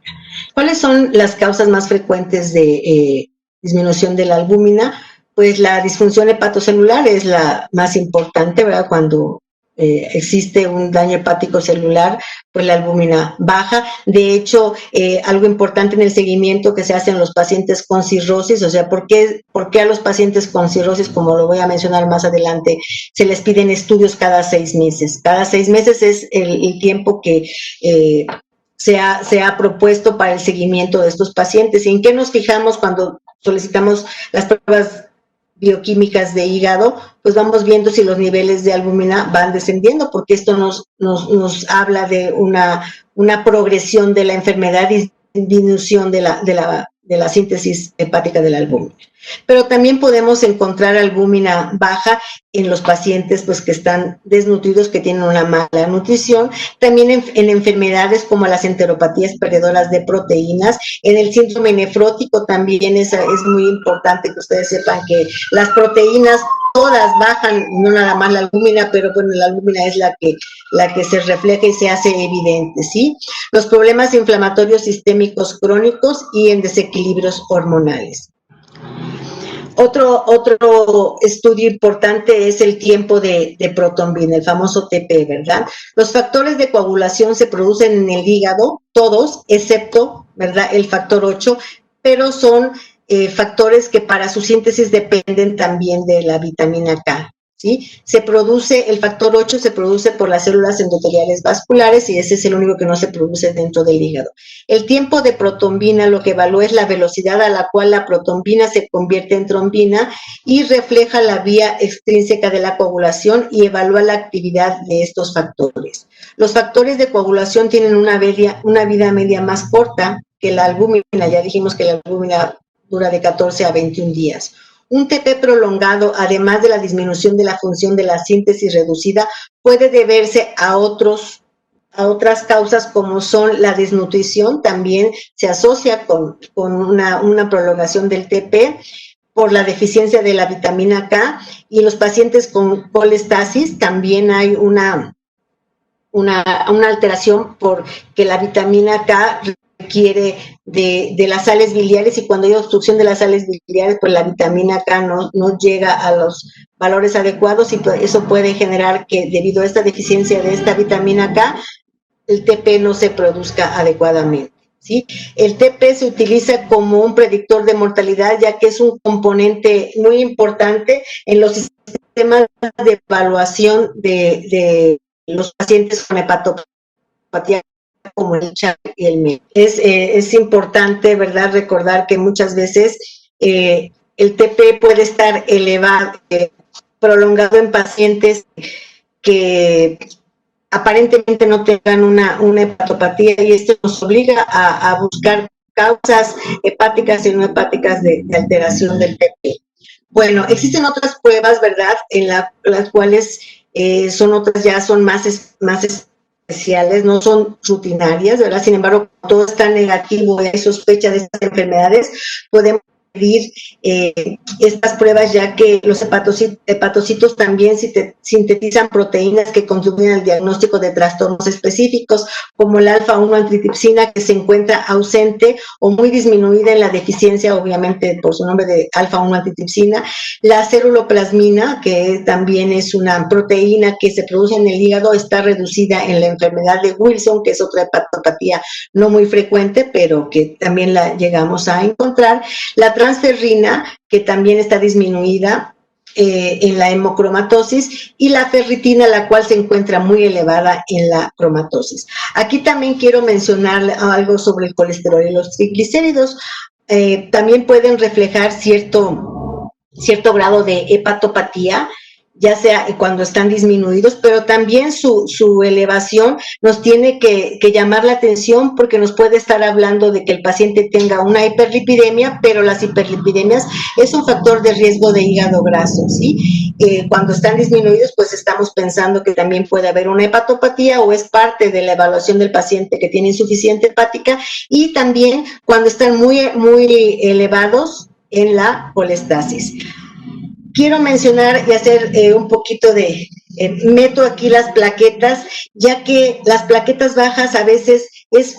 ¿Cuáles son las causas más frecuentes de disminución de la albúmina? Pues la disfunción hepatocelular es la más importante, ¿verdad? Cuando existe un daño hepático celular, pues la albúmina baja. De hecho, algo importante en el seguimiento que se hace en los pacientes con cirrosis, o sea, ¿por qué a los pacientes con cirrosis, como lo voy a mencionar más adelante, se les piden estudios cada 6 meses? Cada 6 meses es el tiempo que se ha propuesto para el seguimiento de estos pacientes. ¿Y en qué nos fijamos cuando solicitamos las pruebas bioquímicas de hígado? Pues vamos viendo si los niveles de albúmina van descendiendo, porque esto nos habla de una progresión de la enfermedad y disminución de la síntesis hepática de la albúmina. Pero también podemos encontrar albúmina baja en los pacientes pues, que están desnutridos, que tienen una mala nutrición, también en enfermedades como las enteropatías perdedoras de proteínas, en el síndrome nefrótico también es muy importante que ustedes sepan que las proteínas todas bajan, no nada más la albúmina, pero bueno, la albúmina es la que se refleja y se hace evidente, ¿sí? Los problemas inflamatorios sistémicos crónicos y en desequilibrios hormonales. Otro estudio importante es el tiempo de protombina, el famoso TP, ¿verdad? Los factores de coagulación se producen en el hígado, todos, excepto, ¿verdad?, el factor 8, pero son factores que para su síntesis dependen también de la vitamina K. ¿Sí? El factor 8 se produce por las células endoteliales vasculares y ese es el único que no se produce dentro del hígado. El tiempo de protombina lo que evalúa es la velocidad a la cual la protombina se convierte en trombina y refleja la vía extrínseca de la coagulación y evalúa la actividad de estos factores. Los factores de coagulación tienen una vida media más corta que la albúmina, ya dijimos que la albúmina dura de 14 a 21 días. Un TP prolongado, además de la disminución de la función de la síntesis reducida, puede deberse a otras causas como son la desnutrición, también se asocia con una prolongación del TP, por la deficiencia de la vitamina K, y los pacientes con colestasis también hay una alteración porque la vitamina K requiere de las sales biliares y cuando hay obstrucción de las sales biliares, pues la vitamina K no llega a los valores adecuados y eso puede generar que debido a esta deficiencia de esta vitamina K, el TP no se produzca adecuadamente. ¿Sí? El TP se utiliza como un predictor de mortalidad ya que es un componente muy importante en los sistemas de evaluación de los pacientes con hepatopatía como el CHAP y el MED. Es importante, ¿verdad?, recordar que muchas veces el TP puede estar elevado, prolongado en pacientes que aparentemente no tengan una hepatopatía y esto nos obliga a buscar causas hepáticas y no hepáticas de alteración del TP. Bueno, existen otras pruebas, ¿verdad?, en las cuales son más especiales, no son rutinarias, ¿verdad? Sin embargo, todo está negativo y hay sospecha de estas enfermedades, podemos pedir estas pruebas ya que los hepatocitos también sintetizan proteínas que contribuyen al diagnóstico de trastornos específicos como la alfa-1 antitripsina que se encuentra ausente o muy disminuida en la deficiencia, obviamente por su nombre de alfa-1 antitripsina, la ceruloplasmina que también es una proteína que se produce en el hígado, está reducida en la enfermedad de Wilson, que es otra hepatopatía no muy frecuente, pero que también la llegamos a encontrar, la transferrina, que también está disminuida en la hemocromatosis, y la ferritina, la cual se encuentra muy elevada en la cromatosis. Aquí también quiero mencionar algo sobre el colesterol y los triglicéridos. También pueden reflejar cierto grado de hepatopatía, ya sea cuando están disminuidos, pero también su elevación nos tiene que llamar la atención porque nos puede estar hablando de que el paciente tenga una hiperlipidemia, pero las hiperlipidemias es un factor de riesgo de hígado graso, ¿sí? Cuando están disminuidos, pues estamos pensando que también puede haber una hepatopatía o es parte de la evaluación del paciente que tiene insuficiencia hepática, y también cuando están muy elevados en la colestasis. Quiero mencionar y hacer un poquito de, meto aquí las plaquetas, ya que las plaquetas bajas a veces es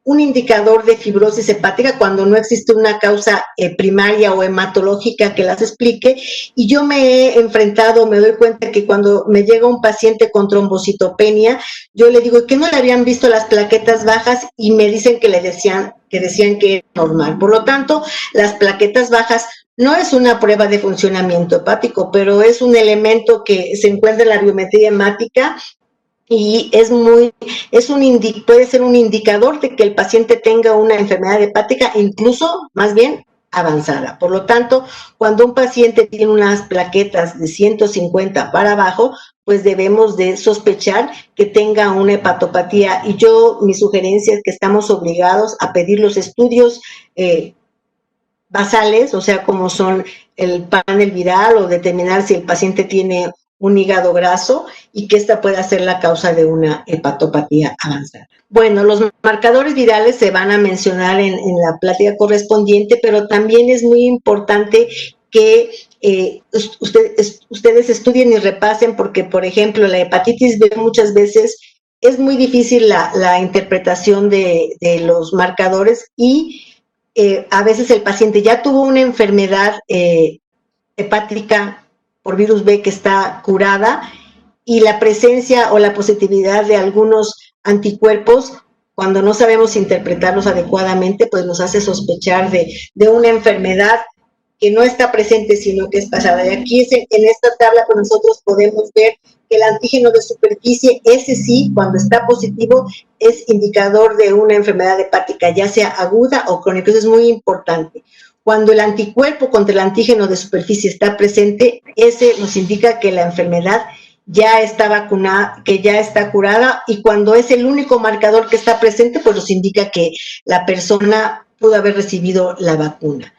un indicador de fibrosis hepática cuando no existe una causa primaria o hematológica que las explique, y yo me he enfrentado, me doy cuenta que cuando me llega un paciente con trombocitopenia, yo le digo que no le habían visto las plaquetas bajas y me dicen que decían que es normal. Por lo tanto, las plaquetas bajas no es una prueba de funcionamiento hepático, pero es un elemento que se encuentra en la biometría hemática y puede ser un indicador de que el paciente tenga una enfermedad hepática, incluso más bien avanzada. Por lo tanto, cuando un paciente tiene unas plaquetas de 150 para abajo, pues debemos de sospechar que tenga una hepatopatía, y mi sugerencia es que estamos obligados a pedir los estudios basales, o sea, como son el panel viral o determinar si el paciente tiene un hígado graso y que esta pueda ser la causa de una hepatopatía avanzada. Bueno, los marcadores virales se van a mencionar en la plática correspondiente, pero también es muy importante que ustedes estudien y repasen porque, por ejemplo, la hepatitis B muchas veces es muy difícil la interpretación de los marcadores y a veces el paciente ya tuvo una enfermedad hepática por virus B que está curada y la presencia o la positividad de algunos anticuerpos, cuando no sabemos interpretarlos adecuadamente, pues nos hace sospechar de una enfermedad que no está presente, sino que es pasada. Y aquí en esta tabla pues nosotros podemos ver que el antígeno de superficie, ese sí, cuando está positivo, es indicador de una enfermedad hepática, ya sea aguda o crónica. Eso es muy importante. Cuando el anticuerpo contra el antígeno de superficie está presente, ese nos indica que la enfermedad ya está vacunada, que ya está curada, y cuando es el único marcador que está presente, pues nos indica que la persona pudo haber recibido la vacuna.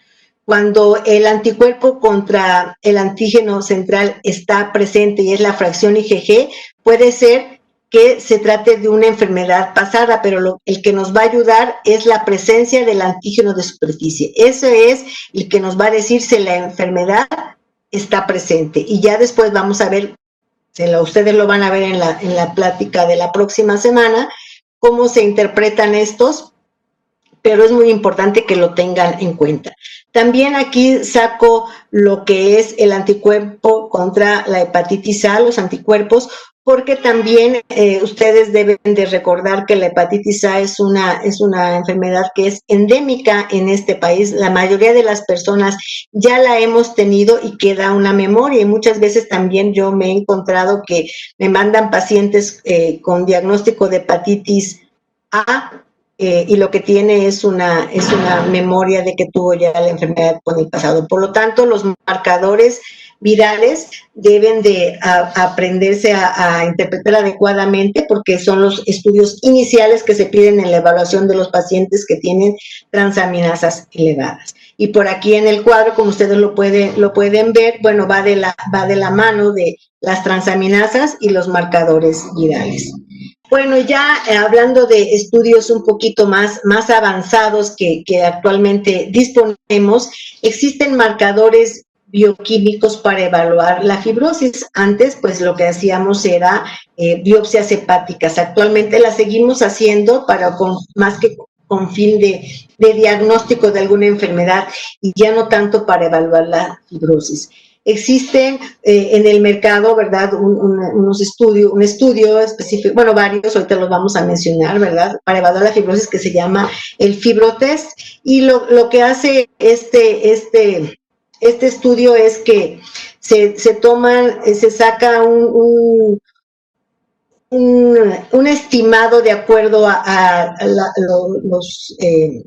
Cuando el anticuerpo contra el antígeno central está presente y es la fracción IgG, puede ser que se trate de una enfermedad pasada, pero el que nos va a ayudar es la presencia del antígeno de superficie. Ese es el que nos va a decir si la enfermedad está presente. Y ya después vamos a ver, ustedes lo van a ver en la plática de la próxima semana, cómo se interpretan estos, pero es muy importante que lo tengan en cuenta. También aquí saco lo que es el anticuerpo contra la hepatitis A, los anticuerpos, porque también ustedes deben de recordar que la hepatitis A es una enfermedad que es endémica en este país. La mayoría de las personas ya la hemos tenido y queda una memoria, y muchas veces también yo me he encontrado que me mandan pacientes con diagnóstico de hepatitis A, y lo que tiene es una memoria de que tuvo ya la enfermedad con el pasado. Por lo tanto, los marcadores virales deben de aprenderse a interpretar adecuadamente, porque son los estudios iniciales que se piden en la evaluación de los pacientes que tienen transaminasas elevadas. Y por aquí en el cuadro, como ustedes lo pueden ver, bueno, va de la mano de las transaminasas y los marcadores virales. Bueno, ya hablando de estudios un poquito más avanzados que actualmente disponemos, existen marcadores bioquímicos para evaluar la fibrosis. Antes, pues lo que hacíamos era biopsias hepáticas. Actualmente las seguimos haciendo más que con fin de diagnóstico de alguna enfermedad y ya no tanto para evaluar la fibrosis. Existen en el mercado, ¿verdad?, un estudio específico, bueno, varios, ahorita los vamos a mencionar, ¿verdad?, para evaluar la fibrosis, que se llama el FibroTest, y lo que hace este estudio es que se saca un estimado de acuerdo a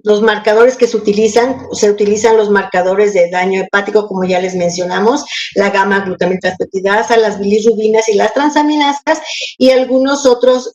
los marcadores que se utilizan los marcadores de daño hepático, como ya les mencionamos, la gamma-glutaminas-peptidasa, las bilirrubinas y las transaminasas, y algunas otras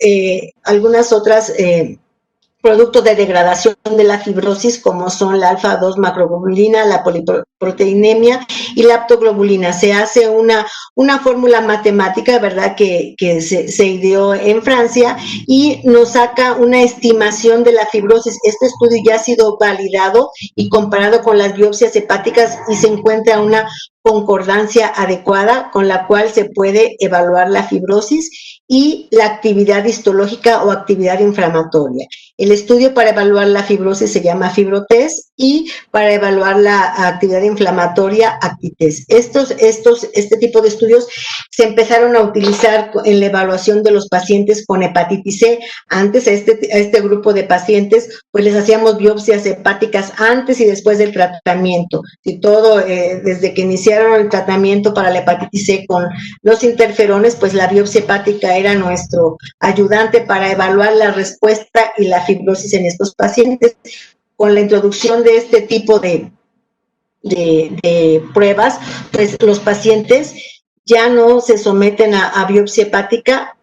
productos de degradación de la fibrosis, como son la alfa-2 macroglobulina, la poliproteinemia y la aptoglobulina. Se hace una fórmula matemática, ¿verdad?, que se ideó en Francia y nos saca una estimación de la fibrosis. Este estudio ya ha sido validado y comparado con las biopsias hepáticas y se encuentra una concordancia adecuada con la cual se puede evaluar la fibrosis y la actividad histológica o actividad inflamatoria. El estudio para evaluar la fibrosis se llama FibroTest y para evaluar la actividad inflamatoria, ActiTest. Este tipo de estudios se empezaron a utilizar en la evaluación de los pacientes con hepatitis C. Antes a este grupo de pacientes pues les hacíamos biopsias hepáticas antes y después del tratamiento. Y todo, desde que iniciaron el tratamiento para la hepatitis C con los interferones, pues la biopsia hepática era nuestro ayudante para evaluar la respuesta y la fibrosis en estos pacientes. Con la introducción de este tipo de pruebas, pues los pacientes ya no se someten a biopsia hepática.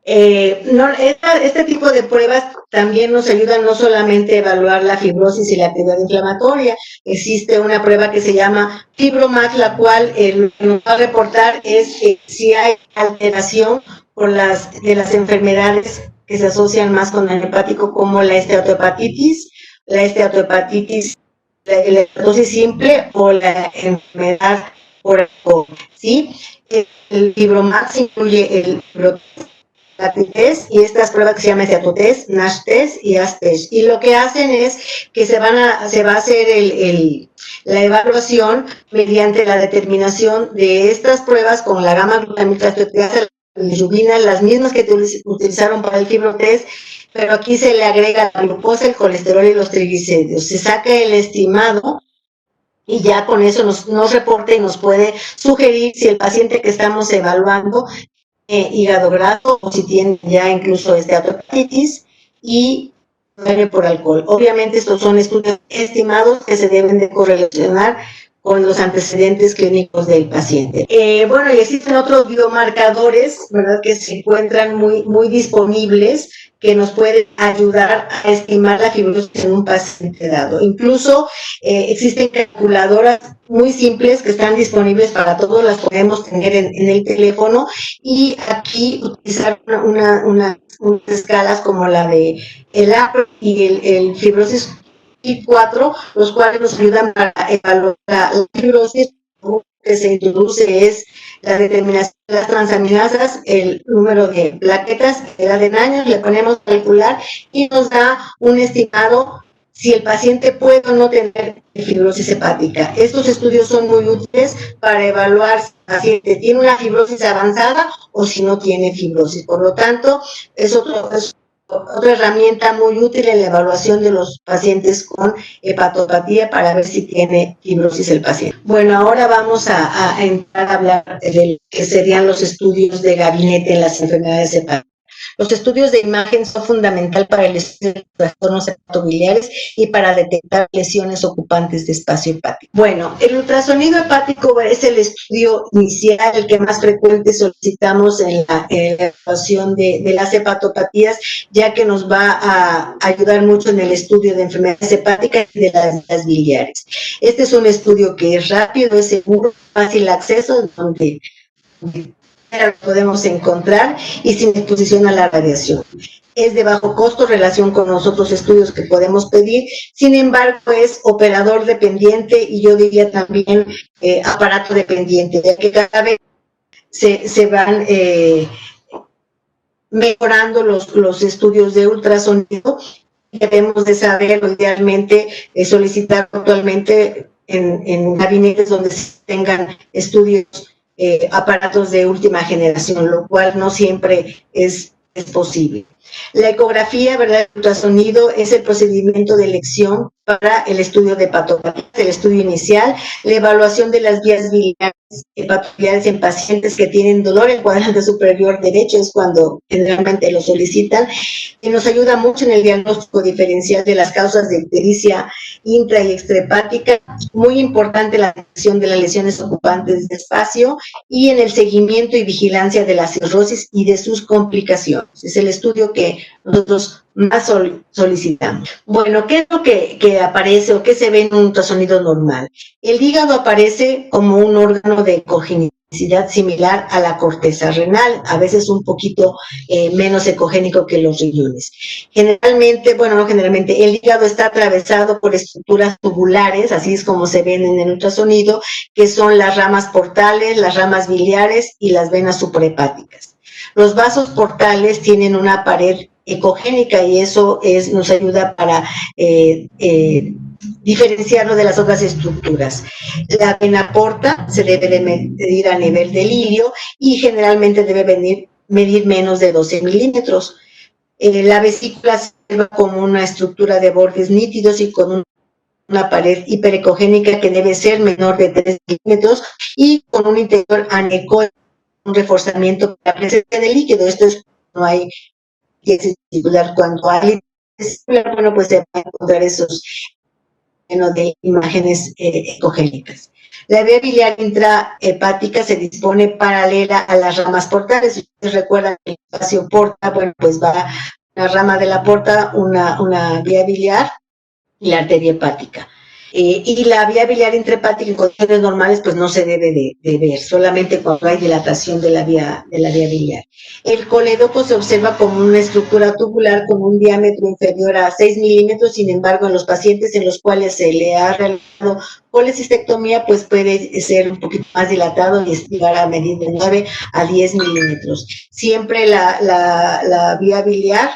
Este tipo de pruebas también nos ayudan no solamente a evaluar la fibrosis y la actividad inflamatoria, existe una prueba que se llama FibroMax, la cual nos va a reportar es si hay alteración de las enfermedades que se asocian más con el hepático, como la esteatohepatitis, la hepatosis simple o la enfermedad por alcohol, ¿sí? El FibroMax incluye el test y estas pruebas que se llaman Steatotest, NASH test y ASH test. Y lo que hacen es que se va a hacer la evaluación mediante la determinación de estas pruebas con la gamma glutamiltransferasa, la bilirrubina, las mismas que utilizaron para el FibroTest, pero aquí se le agrega la glucosa, el colesterol y los triglicéridos. Se saca el estimado y ya con eso nos reporta y nos puede sugerir si el paciente que estamos evaluando hígado graso o si tiene ya incluso esteatohepatitis y muere por alcohol. Obviamente estos son estudios estimados que se deben de correlacionar con los antecedentes clínicos del paciente. Bueno, y existen otros biomarcadores, ¿verdad?, que se encuentran muy disponibles, que nos pueden ayudar a estimar la fibrosis en un paciente dado. Incluso existen calculadoras muy simples que están disponibles para todos, las podemos tener en el teléfono, y aquí utilizar unas escalas como la de el APR y el fibrosis 4, los cuales nos ayudan para evaluar la fibrosis. Que se introduce es la determinación de las transaminasas, el número de plaquetas, edad en años, le ponemos a calcular y nos da un estimado si el paciente puede o no tener fibrosis hepática. Estos estudios son muy útiles para evaluar si el paciente tiene una fibrosis avanzada o si no tiene fibrosis. Por lo tanto, es otra herramienta muy útil en la evaluación de los pacientes con hepatopatía para ver si tiene fibrosis el paciente. Bueno, ahora vamos a entrar a hablar de lo que serían los estudios de gabinete en las enfermedades hepáticas. Los estudios de imagen son fundamentales para el estudio de trastornos hepatobiliares y para detectar lesiones ocupantes de espacio hepático. Bueno, el ultrasonido hepático es el estudio inicial, el que más frecuente solicitamos en la evaluación de las hepatopatías, ya que nos va a ayudar mucho en el estudio de enfermedades hepáticas y de las biliares. Este es un estudio que es rápido, es seguro, fácil acceso, donde lo podemos encontrar y sin exposición a la radiación. Es de bajo costo en relación con los otros estudios que podemos pedir, sin embargo es operador dependiente y yo diría también aparato dependiente, ya que cada vez se van mejorando los estudios de ultrasonido. Debemos de saber, idealmente, solicitar actualmente en gabinetes donde se tengan estudios aparatos de última generación, lo cual no siempre es posible. La ecografía, ¿verdad?, el ultrasonido es el procedimiento de elección para el estudio de hepatopatías, el estudio inicial, la evaluación de las vías biliares hepatobiliares en pacientes que tienen dolor en el cuadrante superior derecho, es cuando generalmente lo solicitan, y nos ayuda mucho en el diagnóstico diferencial de las causas de ictericia intra y extrahepática, muy importante la detección de las lesiones ocupantes de espacio y en el seguimiento y vigilancia de la cirrosis y de sus complicaciones. Es el estudio que nosotros más solicitamos. Bueno, ¿qué es lo que aparece o qué se ve en un ultrasonido normal? El hígado aparece como un órgano de ecogenicidad similar a la corteza renal, a veces un poquito menos ecogénico que los riñones. Generalmente, bueno, no generalmente, el hígado está atravesado por estructuras tubulares, así es como se ven en el ultrasonido, que son las ramas portales, las ramas biliares y las venas suprahepáticas. Los vasos portales tienen una pared ecogénica y eso nos ayuda para diferenciarlo de las otras estructuras. La vena porta se debe de medir a nivel del ilio y generalmente debe medir menos de 12 milímetros. La vesícula se observa como una estructura de bordes nítidos y con una pared hiperecogénica que debe ser menor de 3 milímetros y con un interior anecoico, un reforzamiento para la presencia de líquido. Esto es, no hay que circular. Cuando hay bueno, pues se van a encontrar esos de imágenes ecogénicas. La vía biliar intrahepática se dispone paralela a las ramas portales. Si ustedes recuerdan que el espacio porta, bueno, pues va una rama de la porta, una vía biliar y la arteria hepática. Y la vía biliar intrahepática en condiciones normales pues no se debe de ver, solamente cuando hay dilatación de la vía biliar. El colédoco se observa como una estructura tubular con un diámetro inferior a 6 milímetros, sin embargo en los pacientes en los cuales se le ha realizado colecistectomía pues puede ser un poquito más dilatado y llegar a medir de 9 a 10 milímetros. Siempre la vía biliar,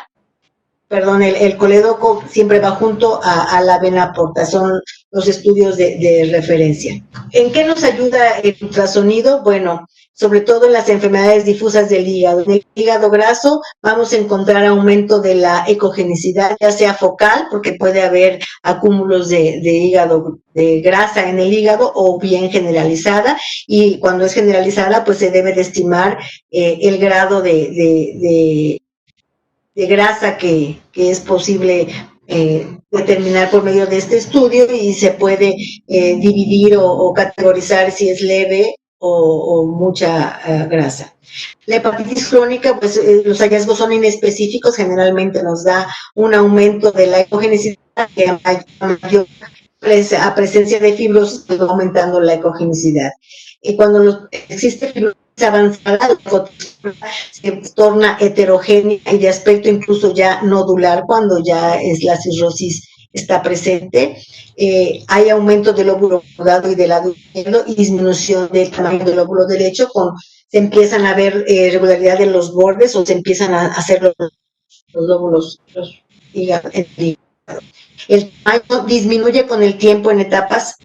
perdón, el colédoco siempre va junto a la vena porta, son los estudios de referencia. ¿En qué nos ayuda el ultrasonido? Bueno, sobre todo en las enfermedades difusas del hígado. En el hígado graso vamos a encontrar aumento de la ecogenicidad, ya sea focal, porque puede haber acúmulos de hígado, de grasa en el hígado, o bien generalizada, y cuando es generalizada, pues se debe de estimar el grado de grasa que es posible determinar por medio de este estudio, y se puede dividir o categorizar si es leve o mucha grasa. La hepatitis crónica, pues los hallazgos son inespecíficos, generalmente nos da un aumento de la ecogenicidad, que a mayor a presencia de fibrosis va aumentando la ecogenicidad. Y cuando existe fibrosis avanzada, se torna heterogénea y de aspecto incluso ya nodular cuando ya es la cirrosis está presente. Hay aumento del lóbulo rodado y del lado izquierdo y disminución del tamaño del lóbulo derecho, se empiezan a ver irregularidad en los bordes o se empiezan a hacer los lóbulos hígado. El tamaño disminuye con el tiempo en etapas.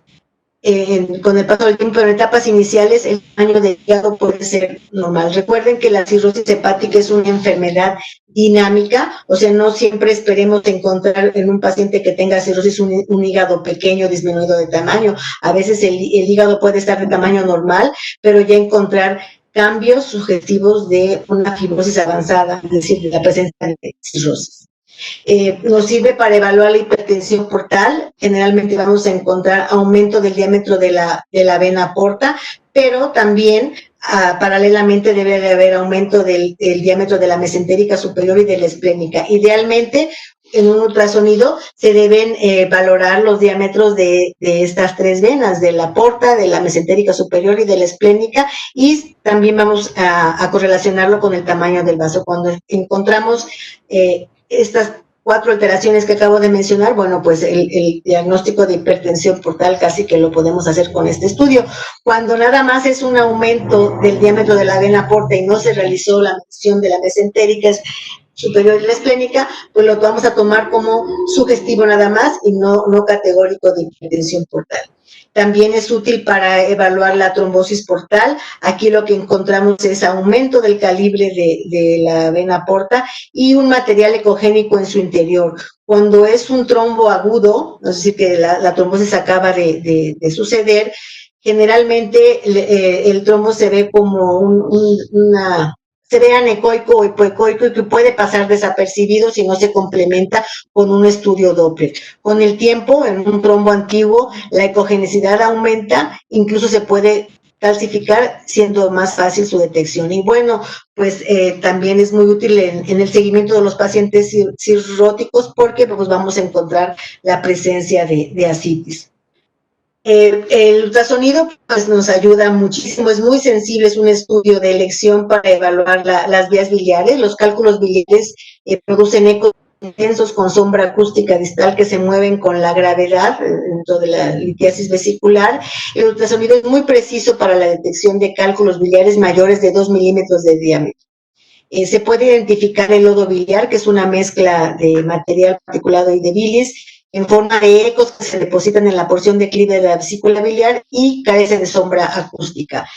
Con el paso del tiempo, en etapas iniciales, el tamaño del hígado puede ser normal. Recuerden que la cirrosis hepática es una enfermedad dinámica, o sea, no siempre esperemos encontrar en un paciente que tenga cirrosis un hígado pequeño, disminuido de tamaño. A veces el hígado puede estar de tamaño normal, pero ya encontrar cambios sugestivos de una fibrosis avanzada, es decir, de la presencia de cirrosis. Nos sirve para evaluar la hipertensión portal. Generalmente vamos a encontrar aumento del diámetro de la vena porta, pero también paralelamente debe de haber aumento del diámetro de la mesentérica superior y de la esplénica. Idealmente, en un ultrasonido se deben valorar los diámetros de estas tres venas, de la porta, de la mesentérica superior y de la esplénica, y también vamos a correlacionarlo con el tamaño del vaso. Cuando encontramos estas 4 alteraciones que acabo de mencionar, bueno, pues el diagnóstico de hipertensión portal casi que lo podemos hacer con este estudio. Cuando nada más es un aumento del diámetro de la vena porta y no se realizó la medición de la mesentérica superior y la esplénica, pues lo vamos a tomar como sugestivo nada más y no categórico de hipertensión portal. También es útil para evaluar la trombosis portal. Aquí lo que encontramos es aumento del calibre de la vena porta y un material ecogénico en su interior. Cuando es un trombo agudo, es decir, que la trombosis acaba de suceder, generalmente el trombo se ve como se ve anecoico o hipoecoico y que puede pasar desapercibido si no se complementa con un estudio Doppler. Con el tiempo, en un trombo antiguo, la ecogenicidad aumenta, incluso se puede calcificar, siendo más fácil su detección. Y bueno, pues también es muy útil en el seguimiento de los pacientes cirróticos, porque pues vamos a encontrar la presencia de ascitis. El ultrasonido pues nos ayuda muchísimo, es muy sensible, es un estudio de elección para evaluar las vías biliares. Los cálculos biliares producen ecos intensos con sombra acústica distal que se mueven con la gravedad dentro de la litiasis vesicular. El ultrasonido es muy preciso para la detección de cálculos biliares mayores de 2 milímetros de diámetro. Se puede identificar el lodo biliar, que es una mezcla de material particulado y de bilis, en forma de ecos que se depositan en la porción declive de la vesícula biliar y carece de sombra acústica.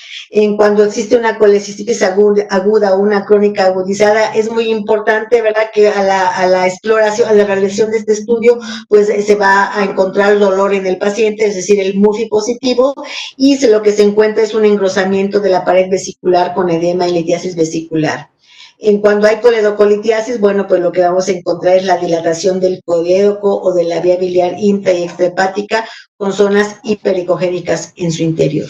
Cuando existe una colecistitis aguda o una crónica agudizada, es muy importante, ¿verdad?, que a la exploración, a la realización de este estudio, pues se va a encontrar dolor en el paciente, es decir, el MUFI positivo, y lo que se encuentra es un engrosamiento de la pared vesicular con edema y litiasis vesicular. Cuando hay coledocolitiasis, bueno, pues lo que vamos a encontrar es la dilatación del colédoco o de la vía biliar intra y extrahepática con zonas hiperecogénicas en su interior.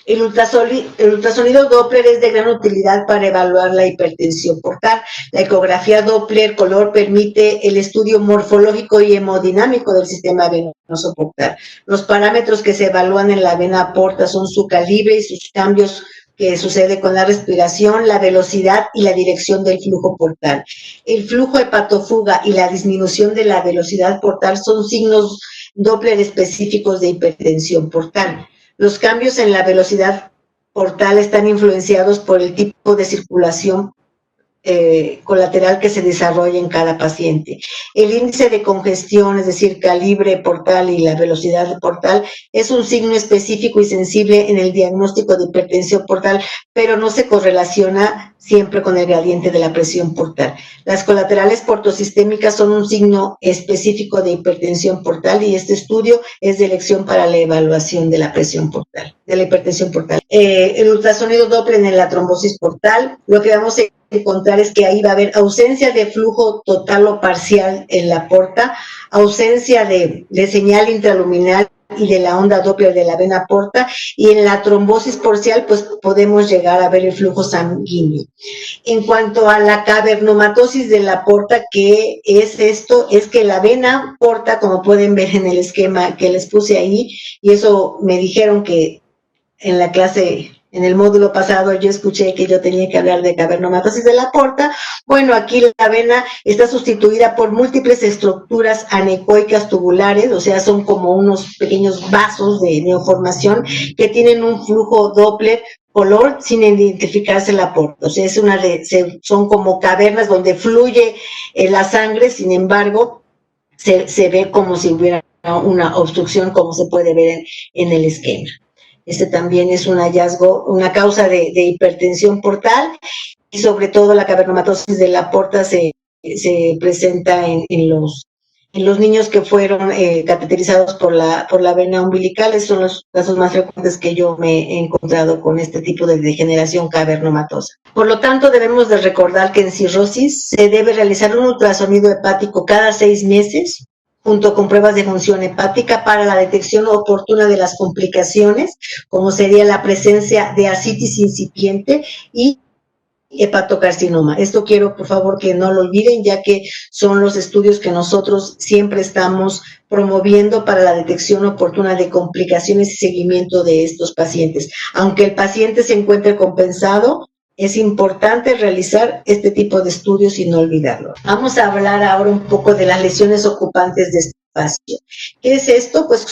El ultrasonido Doppler es de gran utilidad para evaluar la hipertensión portal. La ecografía Doppler color permite el estudio morfológico y hemodinámico del sistema venoso portal. Los parámetros que se evalúan en la vena porta son su calibre y sus cambios que sucede con la respiración, la velocidad y la dirección del flujo portal. El flujo hepatofuga y la disminución de la velocidad portal son signos Doppler específicos de hipertensión portal. Los cambios en la velocidad portal están influenciados por el tipo de circulación colateral que se desarrolla en cada paciente. El índice de congestión, es decir, calibre portal y la velocidad portal, es un signo específico y sensible en el diagnóstico de hipertensión portal, pero no se correlaciona siempre con el gradiente de la presión portal. Las colaterales portosistémicas son un signo específico de hipertensión portal y este estudio es de elección para la evaluación de la presión portal, de la hipertensión portal. El ultrasonido Doppler en la trombosis portal, lo que vamos a encontrar es que ahí va a haber ausencia de flujo total o parcial en la porta, ausencia de señal intraluminal y de la onda Doppler de la vena porta, y en la trombosis porcial pues podemos llegar a ver el flujo sanguíneo. En cuanto a la cavernomatosis de la porta, ¿qué es esto? Es que la vena porta, como pueden ver en el esquema que les puse ahí, y eso me dijeron que en la clase, en el módulo pasado, yo escuché que yo tenía que hablar de cavernomatosis de la porta. Bueno, aquí la vena está sustituida por múltiples estructuras anecoicas tubulares, o sea, son como unos pequeños vasos de neoformación que tienen un flujo Doppler color sin identificarse la porta. O sea, son como cavernas donde fluye la sangre, sin embargo, se ve como si hubiera una obstrucción, como se puede ver en el esquema. Este también es un hallazgo, una causa de hipertensión portal, y sobre todo la cavernomatosis de la porta se presenta en los niños que fueron cateterizados por la vena umbilical. Esos son los casos más frecuentes que yo me he encontrado con este tipo de degeneración cavernomatosa. Por lo tanto, debemos de recordar que en cirrosis se debe realizar un ultrasonido hepático cada 6 meses, junto con pruebas de función hepática para la detección oportuna de las complicaciones, como sería la presencia de ascitis incipiente y hepatocarcinoma. Esto quiero, por favor, que no lo olviden, ya que son los estudios que nosotros siempre estamos promoviendo para la detección oportuna de complicaciones y seguimiento de estos pacientes. Aunque el paciente se encuentre compensado, es importante realizar este tipo de estudios y no olvidarlo. Vamos a hablar ahora un poco de las lesiones ocupantes de espacio. ¿Qué es esto? Pues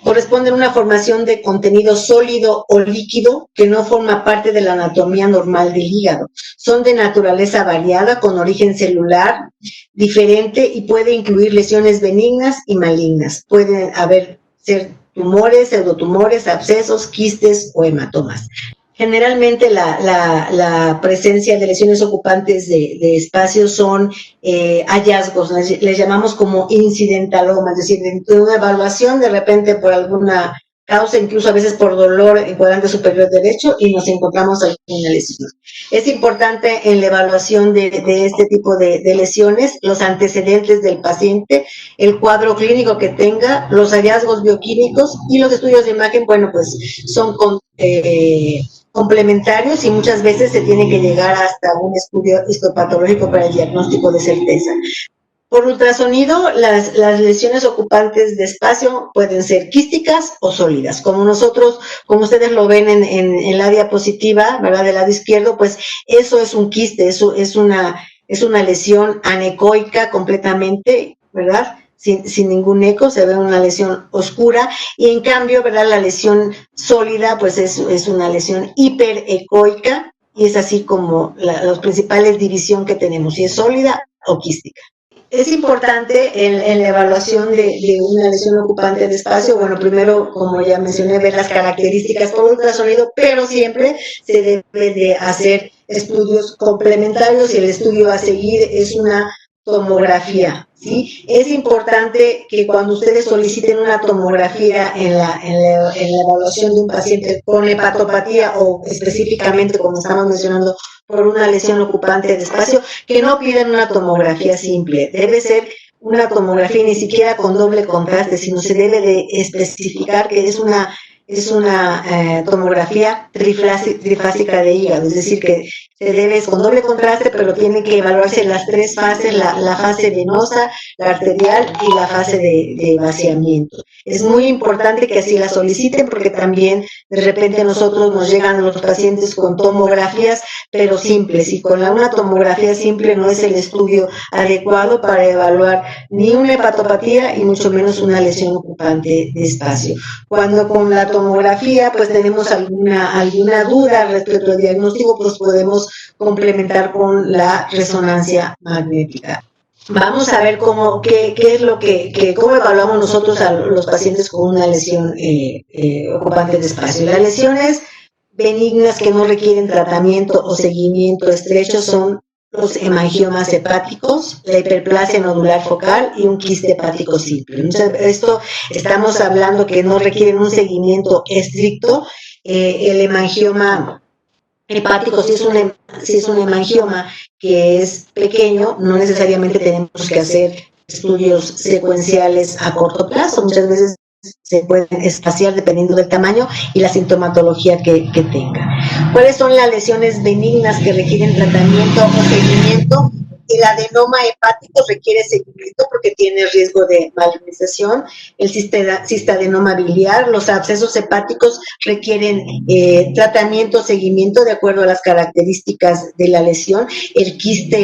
corresponden a una formación de contenido sólido o líquido que no forma parte de la anatomía normal del hígado. Son de naturaleza variada, con origen celular diferente y puede incluir lesiones benignas y malignas. Pueden ser tumores, pseudotumores, abscesos, quistes o hematomas. Generalmente la presencia de lesiones ocupantes de espacio son hallazgos, les llamamos como incidentaloma, es decir, dentro de una evaluación de repente por alguna causa, incluso a veces por dolor en cuadrante superior derecho, y nos encontramos alguna lesión. Es importante en la evaluación de este tipo de lesiones los antecedentes del paciente, el cuadro clínico que tenga, los hallazgos bioquímicos y los estudios de imagen. Bueno, pues son complementarios y muchas veces se tiene que llegar hasta un estudio histopatológico para el diagnóstico de certeza. Por ultrasonido, las lesiones ocupantes de espacio pueden ser quísticas o sólidas. Como ustedes lo ven en la diapositiva, ¿verdad? Del lado izquierdo, pues eso es un quiste, eso es una lesión anecoica completamente, ¿verdad? Sin ningún eco, se ve una lesión oscura, y en cambio, ¿verdad? La lesión sólida, pues es una lesión hiperecoica, y es así como las principales división que tenemos, si es sólida o quística. Es importante en la evaluación de una lesión ocupante de espacio, bueno, primero, como ya mencioné, ver las características por ultrasonido, pero siempre se debe de hacer estudios complementarios, y el estudio a seguir es una tomografía, ¿sí? Es importante que cuando ustedes soliciten una tomografía en la evaluación de un paciente con hepatopatía, o específicamente, como estamos mencionando, por una lesión ocupante de espacio, que no pidan una tomografía simple. Debe ser una tomografía ni siquiera con doble contraste, sino se debe de especificar que es una es una tomografía trifásica de hígado, es decir, que se debe con doble contraste, pero tienen que evaluarse las tres fases, la fase venosa, la arterial y la fase de vaciamiento. Es muy importante que así la soliciten porque también de repente a nosotros nos llegan los pacientes con tomografías, pero simples, y con una tomografía simple no es el estudio adecuado para evaluar ni una hepatopatía y mucho menos una lesión ocupante de espacio. Cuando con la tomografía pues tenemos alguna duda respecto al diagnóstico, pues podemos complementar con la resonancia magnética. Vamos a ver qué es lo cómo evaluamos nosotros a los pacientes con una lesión ocupante de espacio. Las lesiones benignas que no requieren tratamiento o seguimiento estrecho son los hemangiomas hepáticos, la hiperplasia nodular focal y un quiste hepático simple. Entonces, esto estamos hablando que no requieren un seguimiento estricto. El hemangioma hepático, si es un hemangioma que es pequeño, no necesariamente tenemos que hacer estudios secuenciales a corto plazo. Muchas veces se pueden espaciar dependiendo del tamaño y la sintomatología que tenga. ¿Cuáles son las lesiones benignas que requieren tratamiento o seguimiento? El adenoma hepático requiere seguimiento porque tiene riesgo de malignización. El cistadenoma biliar, los abscesos hepáticos requieren tratamiento o seguimiento de acuerdo a las características de la lesión. El quiste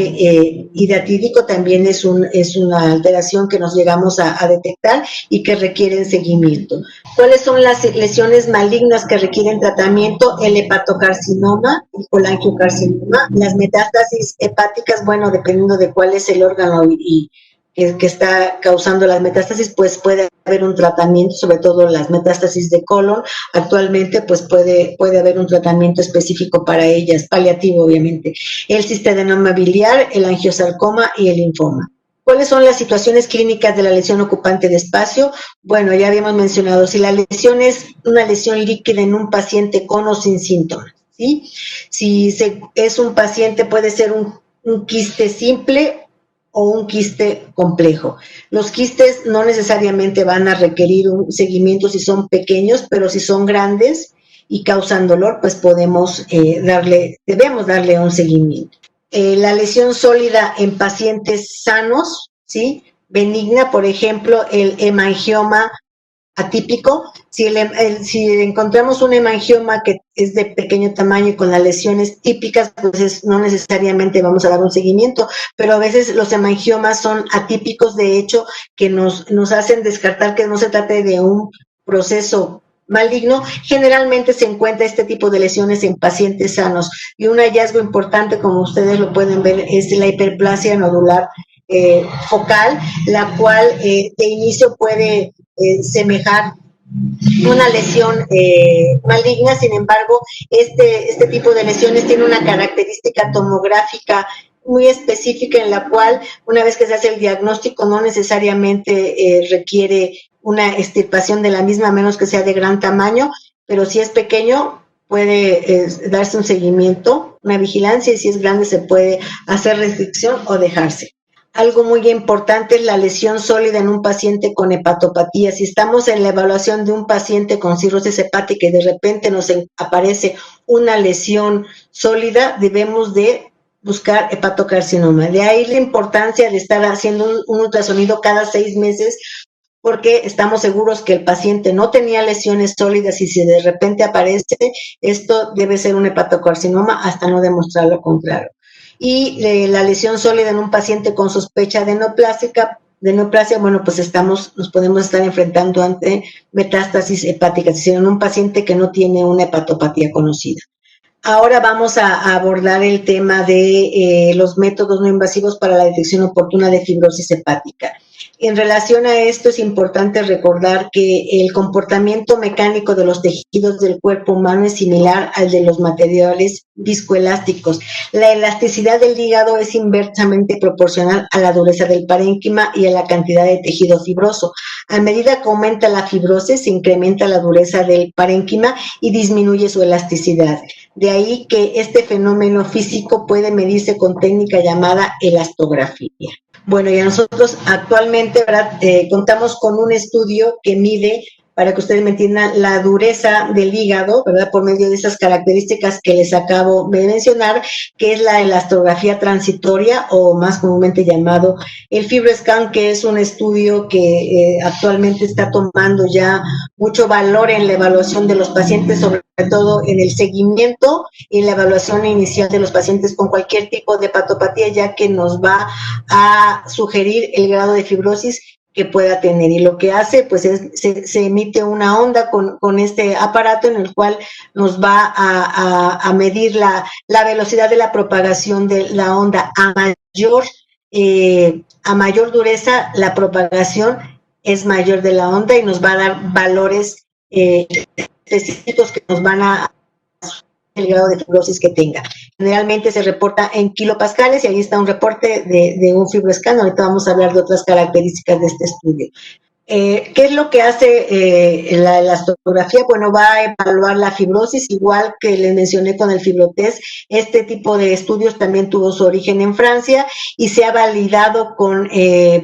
hidatídico también es una alteración que nos llegamos a detectar y que requieren seguimiento. ¿Cuáles son las lesiones malignas que requieren tratamiento? El hepatocarcinoma, el colangiocarcinoma, las metástasis hepáticas, bueno, dependiendo de cuál es el órgano y que está causando las metástasis, pues puede haber un tratamiento, sobre todo las metástasis de colon. Actualmente, pues puede haber un tratamiento específico para ellas, paliativo, obviamente. El cistadenoma biliar, el angiosarcoma y el linfoma. ¿Cuáles son las situaciones clínicas de la lesión ocupante de espacio? Bueno, ya habíamos mencionado, si la lesión es una lesión líquida en un paciente con o sin síntomas, ¿sí? Si es un paciente, puede ser un quiste simple o un quiste complejo. Los quistes no necesariamente van a requerir un seguimiento si son pequeños, pero si son grandes y causan dolor, pues debemos darle un seguimiento. La lesión sólida en pacientes sanos, ¿sí? Benigna, por ejemplo, el hemangioma atípico. Si encontramos un hemangioma que es de pequeño tamaño y con las lesiones típicas, pues no necesariamente vamos a dar un seguimiento, pero a veces los hemangiomas son atípicos, de hecho, que nos hacen descartar que no se trate de un proceso maligno. Generalmente se encuentra este tipo de lesiones en pacientes sanos y un hallazgo importante, como ustedes lo pueden ver, es la hiperplasia nodular focal, la cual de inicio puede semejar una lesión maligna. Sin embargo, este tipo de lesiones tiene una característica tomográfica muy específica en la cual, una vez que se hace el diagnóstico, no necesariamente requiere una extirpación de la misma, a menos que sea de gran tamaño, pero si es pequeño puede darse un seguimiento, una vigilancia, y si es grande se puede hacer restricción o dejarse. Algo muy importante es la lesión sólida en un paciente con hepatopatía. Si estamos en la evaluación de un paciente con cirrosis hepática y de repente nos aparece una lesión sólida, debemos de buscar hepatocarcinoma. De ahí la importancia de estar haciendo un ultrasonido cada 6 meses, porque estamos seguros que el paciente no tenía lesiones sólidas y si de repente aparece, esto debe ser un hepatocarcinoma hasta no demostrar lo contrario. Y la lesión sólida en un paciente con sospecha de neoplasia, bueno, pues nos podemos estar enfrentando ante metástasis hepáticas, es decir, en un paciente que no tiene una hepatopatía conocida. Ahora vamos a abordar el tema de los métodos no invasivos para la detección oportuna de fibrosis hepática. En relación a esto, es importante recordar que el comportamiento mecánico de los tejidos del cuerpo humano es similar al de los materiales viscoelásticos. La elasticidad del hígado es inversamente proporcional a la dureza del parénquima y a la cantidad de tejido fibroso. A medida que aumenta la fibrosis, se incrementa la dureza del parénquima y disminuye su elasticidad. De ahí que este fenómeno físico puede medirse con técnica llamada elastografía. Bueno, y nosotros actualmente, ¿verdad? Contamos con un estudio que mide para que ustedes me entiendan la dureza del hígado, ¿verdad? Por medio de esas características que les acabo de mencionar, que es la elastografía transitoria o más comúnmente llamado el FibroScan, que es un estudio que actualmente está tomando ya mucho valor en la evaluación de los pacientes, sobre todo en el seguimiento y en la evaluación inicial de los pacientes con cualquier tipo de patopatía, ya que nos va a sugerir el grado de fibrosis que pueda tener. Y lo que hace, pues, se emite una onda con este aparato en el cual nos va a medir la velocidad de la propagación de la onda. A mayor dureza, la propagación es mayor de la onda y nos va a dar valores específicos que nos van a el grado de fibrosis que tenga. Generalmente se reporta en kilopascales y ahí está un reporte de un FibroScan. Ahorita vamos a hablar de otras características de este estudio. ¿Qué es lo que hace la elastografía? Bueno, va a evaluar la fibrosis, igual que les mencioné con el Fibrotest. Este tipo de estudios también tuvo su origen en Francia y se ha validado con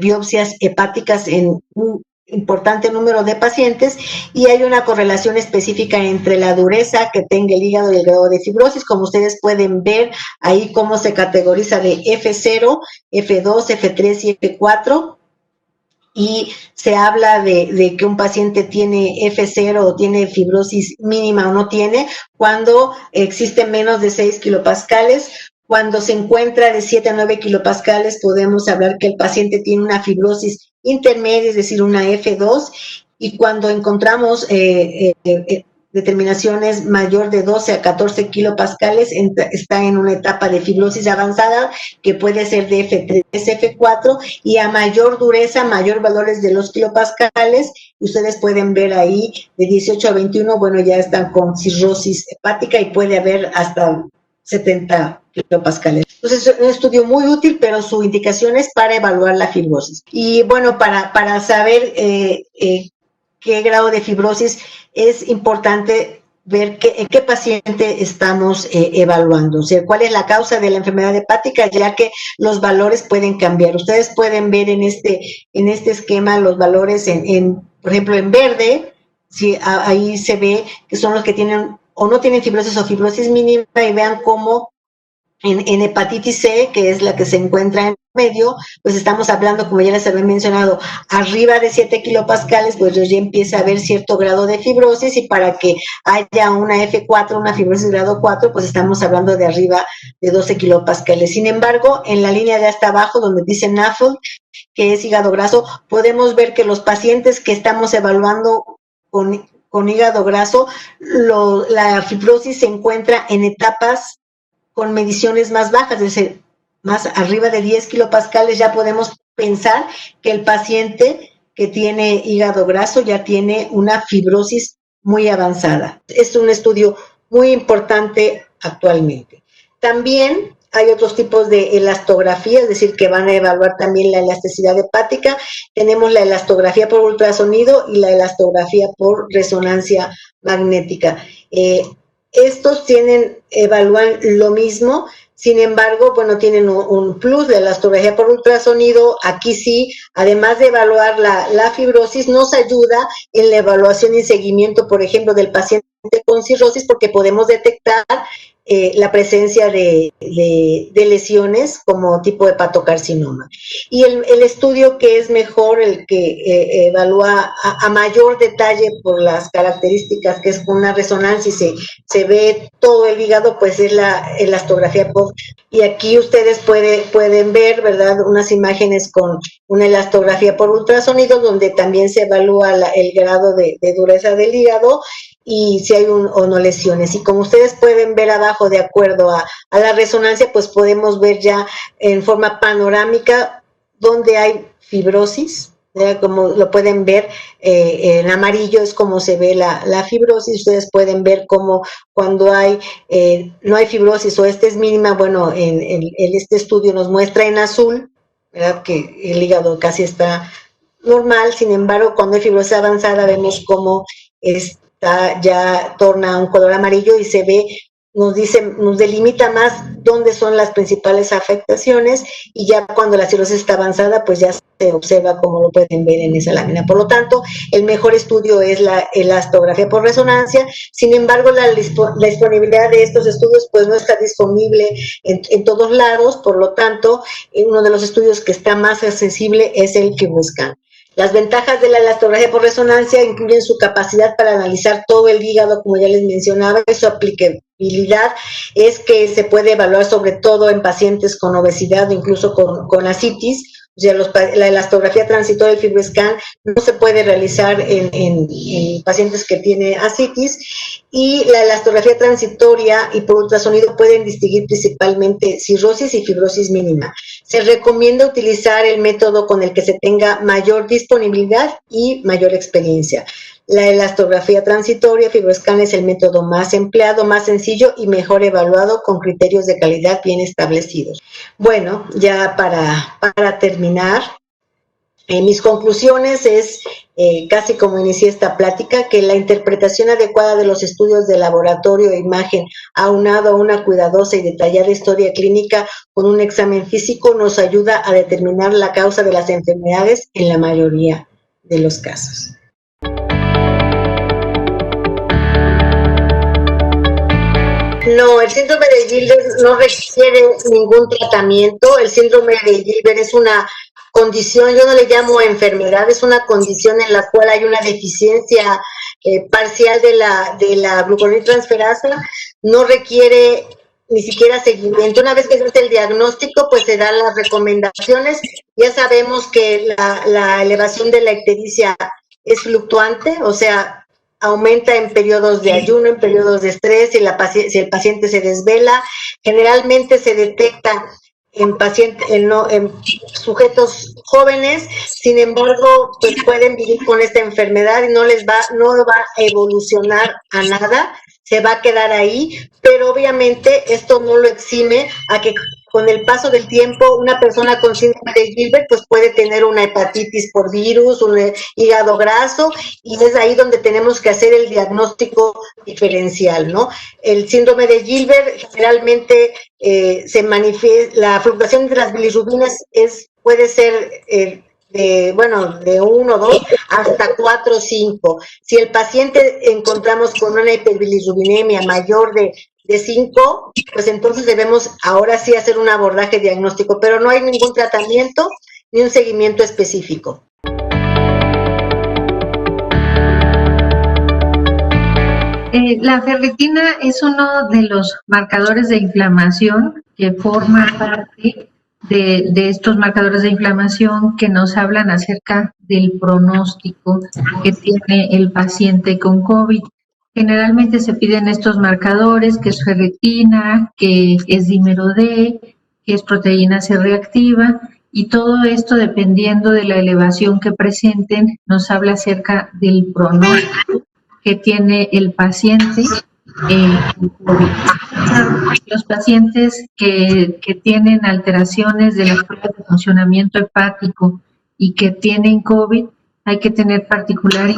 biopsias hepáticas en un importante número de pacientes, y hay una correlación específica entre la dureza que tenga el hígado y el grado de fibrosis. Como ustedes pueden ver ahí cómo se categoriza de F0, F2, F3 y F4, y se habla de que un paciente tiene F0 o tiene fibrosis mínima o no tiene cuando existe menos de 6 kilopascales. Cuando se encuentra de 7 a 9 kilopascales, podemos hablar que el paciente tiene una fibrosis intermedia, es decir, una F2, y cuando encontramos determinaciones mayor de 12 a 14 kilopascales, está en una etapa de fibrosis avanzada, que puede ser de F3, F4, y a mayor dureza, mayor valores de los kilopascales, ustedes pueden ver ahí de 18 a 21, bueno, ya están con cirrosis hepática y puede haber hasta 70 kilopascales. Entonces, es un estudio muy útil, pero su indicación es para evaluar la fibrosis. Y bueno, para saber qué grado de fibrosis, es importante ver en qué paciente estamos evaluando, o sea, cuál es la causa de la enfermedad hepática, ya que los valores pueden cambiar. Ustedes pueden ver en este esquema los valores por ejemplo, en verde, sí, ahí se ve que son los que tienen o no tienen fibrosis o fibrosis mínima, y vean cómo en hepatitis C, que es la que se encuentra en medio, pues estamos hablando, como ya les había mencionado, arriba de 7 kilopascales, pues ya empieza a haber cierto grado de fibrosis, y para que haya una F4, una fibrosis grado 4, pues estamos hablando de arriba de 12 kilopascales. Sin embargo, en la línea de hasta abajo, donde dice NAFLD, que es hígado graso, podemos ver que los pacientes que estamos evaluando con hígado graso, la fibrosis se encuentra en etapas con mediciones más bajas, es decir, más arriba de 10 kilopascales. Ya podemos pensar que el paciente que tiene hígado graso ya tiene una fibrosis muy avanzada. Es un estudio muy importante actualmente. También hay otros tipos de elastografía, es decir, que van a evaluar también la elasticidad hepática. Tenemos la elastografía por ultrasonido y la elastografía por resonancia magnética. Estos evalúan lo mismo, sin embargo, bueno, tienen un plus de elastografía por ultrasonido. Aquí sí, además de evaluar la fibrosis, nos ayuda en la evaluación y seguimiento, por ejemplo, del paciente con cirrosis, porque podemos detectar la presencia de lesiones como tipo hepatocarcinoma. Y el estudio que es mejor, el que evalúa a mayor detalle por las características, que es con una resonancia y se ve todo el hígado, pues es la elastografía POC. Y aquí ustedes pueden ver, ¿verdad?, unas imágenes con una elastografía por ultrasonido, donde también se evalúa el grado de dureza del hígado y si hay o no lesiones. Y como ustedes pueden ver abajo, de acuerdo a la resonancia, pues podemos ver ya en forma panorámica donde hay fibrosis, como lo pueden ver en amarillo es como se ve la fibrosis. Ustedes pueden ver cómo cuando no hay fibrosis o esta es mínima, bueno, en este estudio nos muestra en azul, ¿verdad?, que el hígado casi está normal. Sin embargo, cuando hay fibrosis avanzada, vemos cómo ya torna un color amarillo y se ve nos delimita más dónde son las principales afectaciones, y ya cuando la cirrosis está avanzada, pues ya se observa, como lo pueden ver en esa lámina. Por lo tanto, el mejor estudio es la elastografía por resonancia. Sin embargo, la disponibilidad de estos estudios pues no está disponible en todos lados. Por lo tanto, uno de los estudios que está más accesible es el FibroScan. Las ventajas de la elastografía por resonancia incluyen su capacidad para analizar todo el hígado, como ya les mencionaba, y su aplicabilidad es que se puede evaluar sobre todo en pacientes con obesidad o incluso con ascitis. O sea, la elastografía transitoria del FibroScan no se puede realizar en pacientes que tienen ascitis, y la elastografía transitoria y por ultrasonido pueden distinguir principalmente cirrosis y fibrosis mínima. Se recomienda utilizar el método con el que se tenga mayor disponibilidad y mayor experiencia. La elastografía transitoria, FibroScan, es el método más empleado, más sencillo y mejor evaluado, con criterios de calidad bien establecidos. Bueno, ya para terminar, mis conclusiones es, casi como inicié esta plática, que la interpretación adecuada de los estudios de laboratorio e imagen, aunado a una cuidadosa y detallada historia clínica con un examen físico, nos ayuda a determinar la causa de las enfermedades en la mayoría de los casos. No, el síndrome de Gilbert no requiere ningún tratamiento. El síndrome de Gilbert es una condición, yo no le llamo enfermedad, es una condición en la cual hay una deficiencia parcial de la gluconeotransferasa. No requiere ni siquiera seguimiento. Una vez que se hace el diagnóstico, pues se dan las recomendaciones. Ya sabemos que la elevación de la ictericia es fluctuante, o sea, aumenta en periodos de ayuno, en periodos de estrés, si el paciente se desvela. Generalmente se detecta en sujetos jóvenes. Sin embargo, pues pueden vivir con esta enfermedad y no va a evolucionar a nada, se va a quedar ahí, pero obviamente esto no lo exime a que con el paso del tiempo una persona con síndrome de Gilbert pues puede tener una hepatitis por virus, un hígado graso, y es ahí donde tenemos que hacer el diagnóstico diferencial, ¿no? El síndrome de Gilbert generalmente se manifiesta, la fluctuación de las bilirrubinas puede ser de 1, 2 hasta 4 o 5. Si el paciente encontramos con una hiperbilirrubinemia mayor de 5, pues entonces debemos ahora sí hacer un abordaje diagnóstico, pero no hay ningún tratamiento ni un seguimiento específico. La ferritina es uno de los marcadores de inflamación que forma parte de estos marcadores de inflamación que nos hablan acerca del pronóstico que tiene el paciente con COVID. Generalmente se piden estos marcadores, que es ferritina, que es dímero D, que es proteína C reactiva, y todo esto, dependiendo de la elevación que presenten, nos habla acerca del pronóstico que tiene el paciente con COVID. Los pacientes que tienen alteraciones de las pruebas de funcionamiento hepático y que tienen COVID, hay que tener particular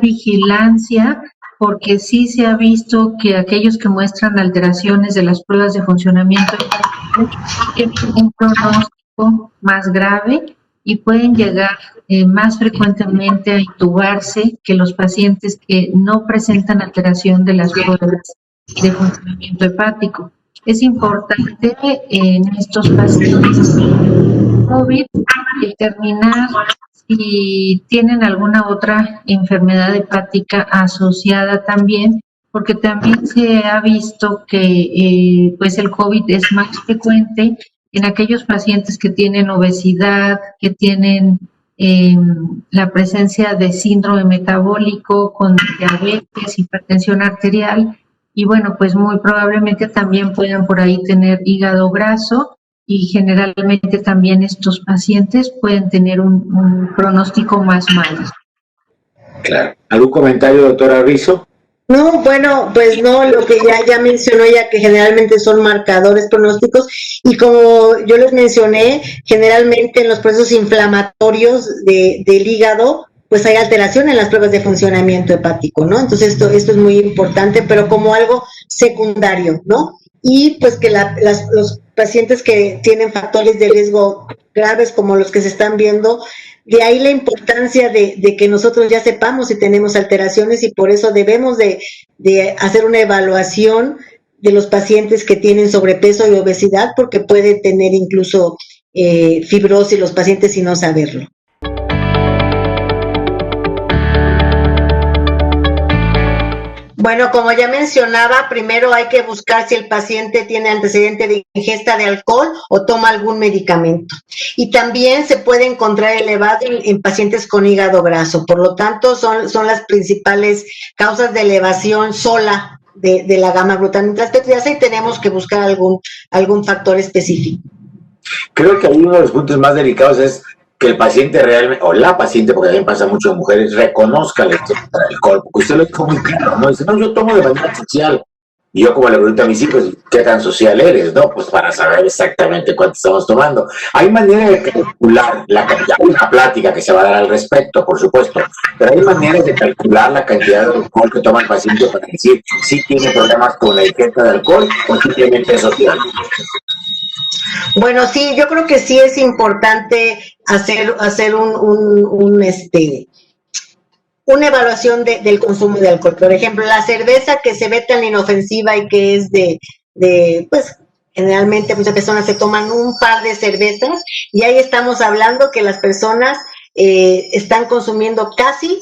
vigilancia, porque sí se ha visto que aquellos que muestran alteraciones de las pruebas de funcionamiento hepático tienen un pronóstico más grave y pueden llegar más frecuentemente a intubarse que los pacientes que no presentan alteración de las pruebas de funcionamiento hepático. Es importante en estos pacientes COVID determinar si tienen alguna otra enfermedad hepática asociada también, porque también se ha visto que pues el COVID es más frecuente en aquellos pacientes que tienen obesidad, que tienen la presencia de síndrome metabólico con diabetes, hipertensión arterial, y bueno, pues muy probablemente también puedan por ahí tener hígado graso, y generalmente también estos pacientes pueden tener un pronóstico más malo. Claro. ¿Algún comentario, doctora Rizo? No, bueno, pues no, lo que ya mencionó ella, que generalmente son marcadores pronósticos, y como yo les mencioné, generalmente en los procesos inflamatorios del hígado, pues hay alteración en las pruebas de funcionamiento hepático, ¿no? Entonces esto es muy importante, pero como algo secundario, ¿no? Y pues que los pacientes que tienen factores de riesgo graves como los que se están viendo, de ahí la importancia de que nosotros ya sepamos si tenemos alteraciones y por eso debemos de hacer una evaluación de los pacientes que tienen sobrepeso y obesidad, porque puede tener incluso fibrosis los pacientes y no saberlo. Bueno, como ya mencionaba, primero hay que buscar si el paciente tiene antecedente de ingesta de alcohol o toma algún medicamento. Y también se puede encontrar elevado en pacientes con hígado graso. Por lo tanto, son las principales causas de elevación sola de la gamma-glutaminotransferasa y tenemos que buscar algún factor específico. Creo que uno de los puntos más delicados es que el paciente realmente, o la paciente, porque también pasa mucho en mujeres, reconozca el alcohol, porque usted lo dijo muy claro, ¿no? Dice, no, yo tomo de manera social. Y yo como le pregunto a mis hijos, ¿qué tan social eres? ¿No? Pues para saber exactamente cuánto estamos tomando. Hay manera de calcular la cantidad, una plática que se va a dar al respecto, por supuesto, pero hay maneras de calcular la cantidad de alcohol que toma el paciente para decir si tiene problemas con la ingesta de alcohol o simplemente es social. Bueno, sí, yo creo que sí es importante hacer una evaluación del consumo de alcohol. Por ejemplo, la cerveza que se ve tan inofensiva y que es pues, generalmente muchas personas se toman un par de cervezas y ahí estamos hablando que las personas están consumiendo casi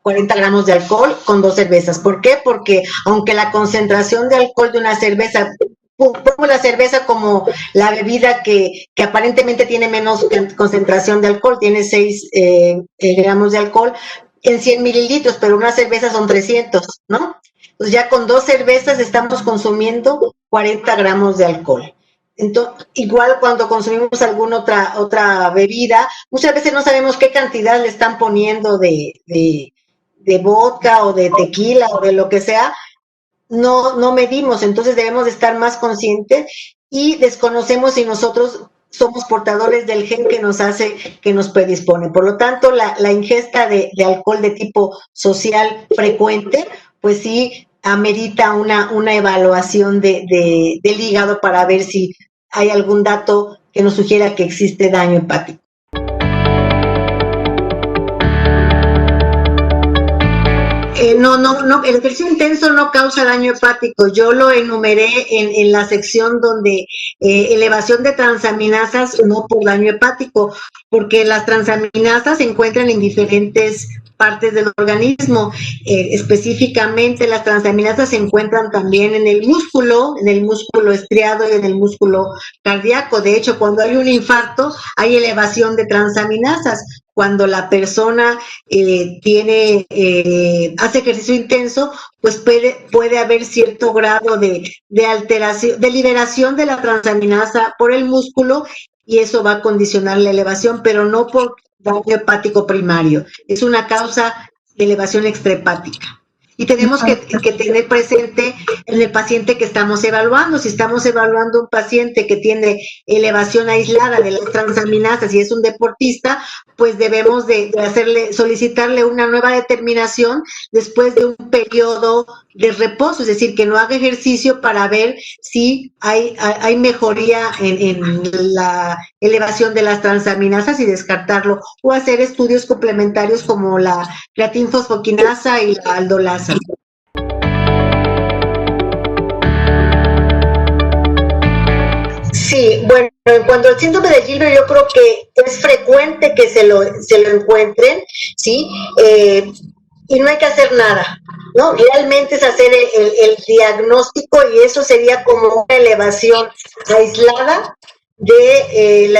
40 gramos de alcohol con 2 cervezas. ¿Por qué? Porque aunque la concentración de alcohol de una cerveza, pongo la cerveza como la bebida que aparentemente tiene menos concentración de alcohol, tiene 6 gramos de alcohol en 100 mililitros, pero una cerveza son 300, ¿no? Entonces ya con 2 cervezas estamos consumiendo 40 gramos de alcohol. Entonces, igual cuando consumimos alguna otra bebida, muchas veces no sabemos qué cantidad le están poniendo de vodka o de tequila o de lo que sea, no medimos, entonces debemos de estar más conscientes y desconocemos si nosotros somos portadores del gen que nos predispone. Por lo tanto, la ingesta de alcohol de tipo social frecuente, pues sí amerita una evaluación del hígado para ver si hay algún dato que nos sugiera que existe daño hepático. No, el ejercicio intenso no causa daño hepático. Yo lo enumeré en la sección donde elevación de transaminasas no por daño hepático, porque las transaminasas se encuentran en diferentes partes del organismo. Específicamente las transaminasas se encuentran también en el músculo estriado y en el músculo cardíaco. De hecho, cuando hay un infarto, hay elevación de transaminasas. Cuando la persona hace ejercicio intenso, pues puede haber cierto grado de alteración, de liberación de la transaminasa por el músculo y eso va a condicionar la elevación, pero no por daño hepático primario. Es una causa de elevación extrahepática. Y tenemos que tener presente en el paciente que estamos evaluando. Si estamos evaluando un paciente que tiene elevación aislada de las transaminasas y es un deportista, pues debemos de solicitarle una nueva determinación después de un periodo de reposo, es decir, que no haga ejercicio para ver si hay mejoría en la elevación de las transaminasas y descartarlo, o hacer estudios complementarios como la creatinfosfoquinasa y la aldolasa. Sí, bueno, en cuanto al síndrome de Gilbert, yo creo que es frecuente que se lo encuentren, ¿sí? Y no hay que hacer nada, ¿no? Realmente es hacer el diagnóstico y eso sería como una elevación aislada de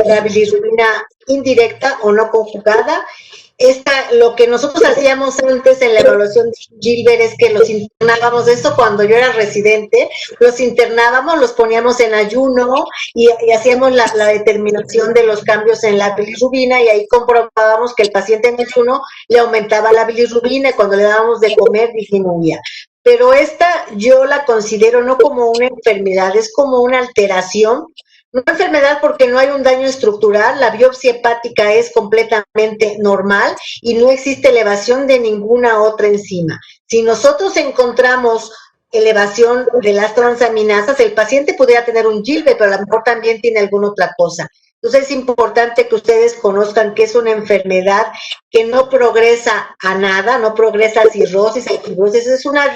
la bilirrubina indirecta o no conjugada. Lo que nosotros hacíamos antes en la evaluación de Gilbert es que los internábamos, eso cuando yo era residente, los internábamos, los poníamos en ayuno y hacíamos la determinación de los cambios en la bilirrubina y ahí comprobábamos que el paciente en ayuno le aumentaba la bilirrubina y cuando le dábamos de comer disminuía. Pero esta yo la considero no como una enfermedad, es como una alteración No enfermedad porque no hay un daño estructural, la biopsia hepática es completamente normal y no existe elevación de ninguna otra enzima. Si nosotros encontramos elevación de las transaminasas, el paciente podría tener un Gilbert, pero a lo mejor también tiene alguna otra cosa. Entonces es importante que ustedes conozcan que es una enfermedad que no progresa a nada, no progresa a cirrosis, a fibrosis, es una...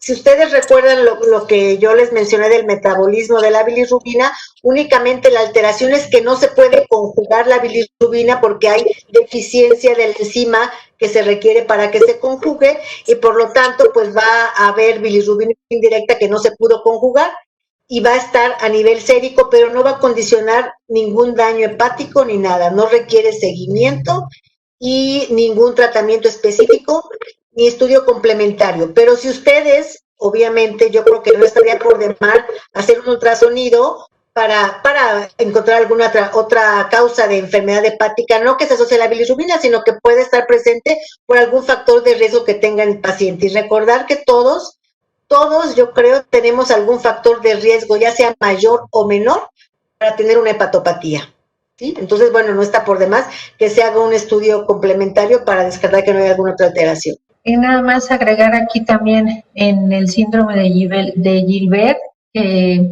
Si ustedes recuerdan lo que yo les mencioné del metabolismo de la bilirrubina, únicamente la alteración es que no se puede conjugar la bilirrubina porque hay deficiencia de la enzima que se requiere para que se conjugue y por lo tanto pues va a haber bilirrubina indirecta que no se pudo conjugar y va a estar a nivel sérico, pero no va a condicionar ningún daño hepático ni nada, no requiere seguimiento y ningún tratamiento específico ni estudio complementario. Pero si ustedes, obviamente, yo creo que no estaría por demás hacer un ultrasonido para encontrar alguna otra causa de enfermedad hepática, no que se asocie a la bilirrubina, sino que puede estar presente por algún factor de riesgo que tenga el paciente. Y recordar que todos, yo creo, tenemos algún factor de riesgo, ya sea mayor o menor, para tener una hepatopatía. ¿Sí? Entonces, bueno, no está por demás que se haga un estudio complementario para descartar que no haya alguna otra alteración. Y nada más agregar aquí también en el síndrome de Gilbert,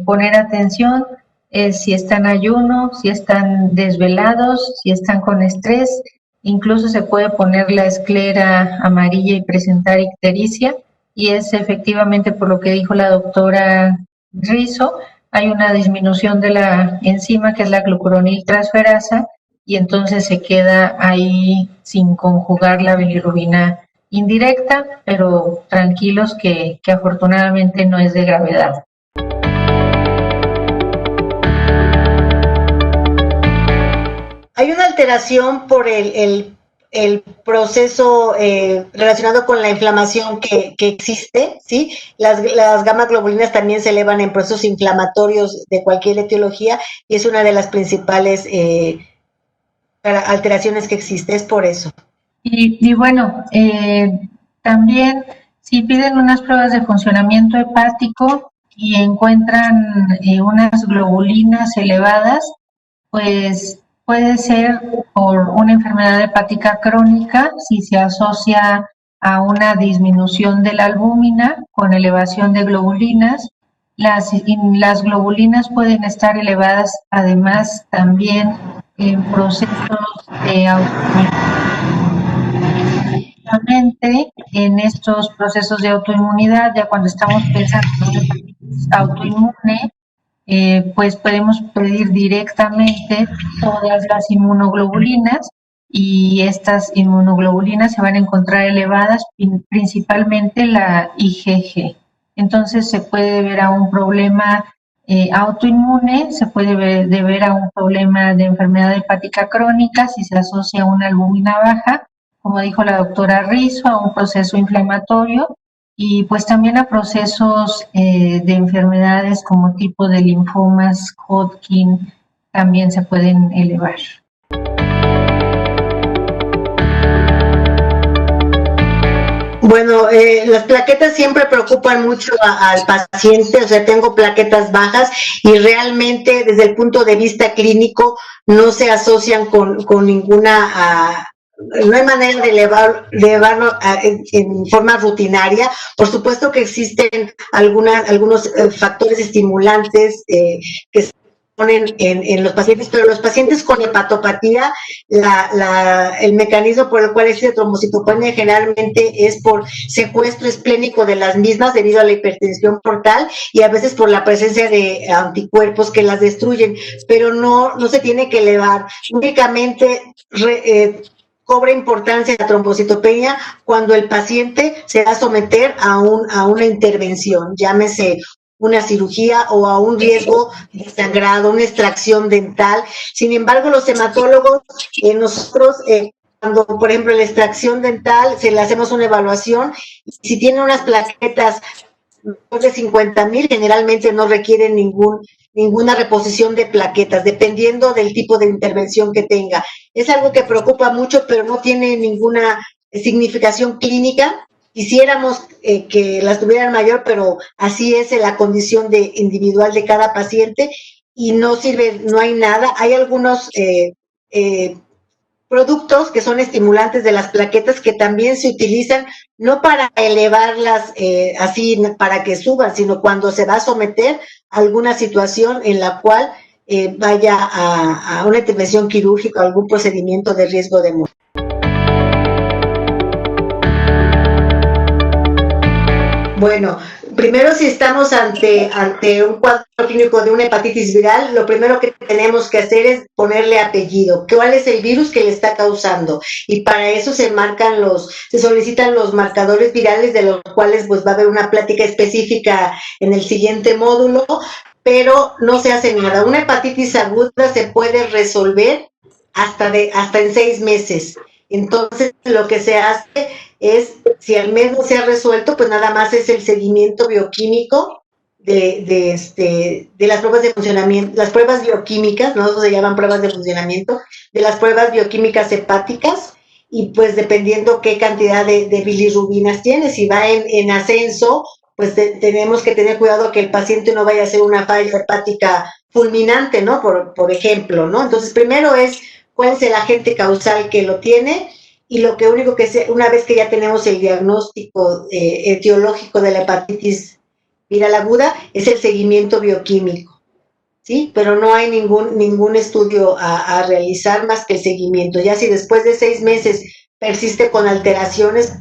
poner atención si están en ayuno, si están desvelados, si están con estrés, incluso se puede poner la esclera amarilla y presentar ictericia, y es efectivamente por lo que dijo la doctora Rizzo, hay una disminución de la enzima que es la glucuroniltransferasa, y entonces se queda ahí sin conjugar la bilirrubina indirecta, pero tranquilos que afortunadamente no es de gravedad. Hay una alteración por el proceso relacionado con la inflamación que existe, ¿sí? Las gamma globulinas también se elevan en procesos inflamatorios de cualquier etiología y es una de las principales alteraciones que existe, es por eso. Y bueno, también si piden unas pruebas de funcionamiento hepático y encuentran unas globulinas elevadas, pues puede ser por una enfermedad hepática crónica si se asocia a una disminución de la albúmina con elevación de globulinas. Las globulinas pueden estar elevadas además también en procesos de en estos procesos de autoinmunidad, ya cuando estamos pensando en autoinmune, pues podemos pedir directamente todas las inmunoglobulinas y estas inmunoglobulinas se van a encontrar elevadas, principalmente la IgG. Entonces se puede ver a un problema autoinmune, se puede deber a un problema de enfermedad hepática crónica si se asocia a una albúmina baja, como dijo la doctora Rizzo, a un proceso inflamatorio y pues también a procesos de enfermedades como tipo de linfomas, Hodgkin, también se pueden elevar. Bueno, las plaquetas siempre preocupan mucho al paciente, o sea, tengo plaquetas bajas y realmente desde el punto de vista clínico no se asocian con ninguna... no hay manera de elevarlo en forma rutinaria. Por supuesto que existen algunos factores estimulantes que se ponen en los pacientes, pero los pacientes con hepatopatía, el mecanismo por el cual existe trombocitopenia generalmente es por secuestro esplénico de las mismas debido a la hipertensión portal y a veces por la presencia de anticuerpos que las destruyen, pero no se tiene que elevar. Únicamente cobra importancia la trombocitopenia cuando el paciente se va a someter a una intervención, llámese una cirugía o a un riesgo de sangrado, una extracción dental. Sin embargo, los hematólogos, nosotros, cuando, por ejemplo, la extracción dental, se le hacemos una evaluación, y si tiene unas plaquetas de 50,000, generalmente no requieren ninguna reposición de plaquetas, dependiendo del tipo de intervención que tenga. Es algo que preocupa mucho, pero no tiene ninguna significación clínica. Quisiéramos que las tuvieran mayor, pero así es la condición individual de cada paciente y no sirve, no hay nada. Hay algunos productos que son estimulantes de las plaquetas que también se utilizan no para elevarlas así para que suban, sino cuando se va a someter a alguna situación en la cual vaya a una intervención quirúrgica o algún procedimiento de riesgo de muerte. Bueno, primero si estamos ante un cuadro clínico de una hepatitis viral, lo primero que tenemos que hacer es ponerle apellido. ¿Cuál es el virus que le está causando? Y para eso se solicitan los marcadores virales, de los cuales pues va a haber una plática específica en el siguiente módulo, pero no se hace nada. Una hepatitis aguda se puede resolver hasta en 6 meses. Entonces, lo que se hace es, si al mes no se ha resuelto, pues nada más es el seguimiento bioquímico de las pruebas de funcionamiento, las pruebas bioquímicas, ¿no? Eso se llaman pruebas de funcionamiento, de las pruebas bioquímicas hepáticas, y pues dependiendo qué cantidad de bilirrubinas tiene, si va en ascenso, pues tenemos que tener cuidado que el paciente no vaya a hacer una falla hepática fulminante, ¿no? Por ejemplo, ¿no? Entonces, primero es cuál es el agente causal que lo tiene, y lo que único que una vez que ya tenemos el diagnóstico etiológico de la hepatitis viral aguda, es el seguimiento bioquímico, ¿sí? Pero no hay ningún estudio a realizar más que el seguimiento. Ya si después de 6 meses persiste con alteraciones,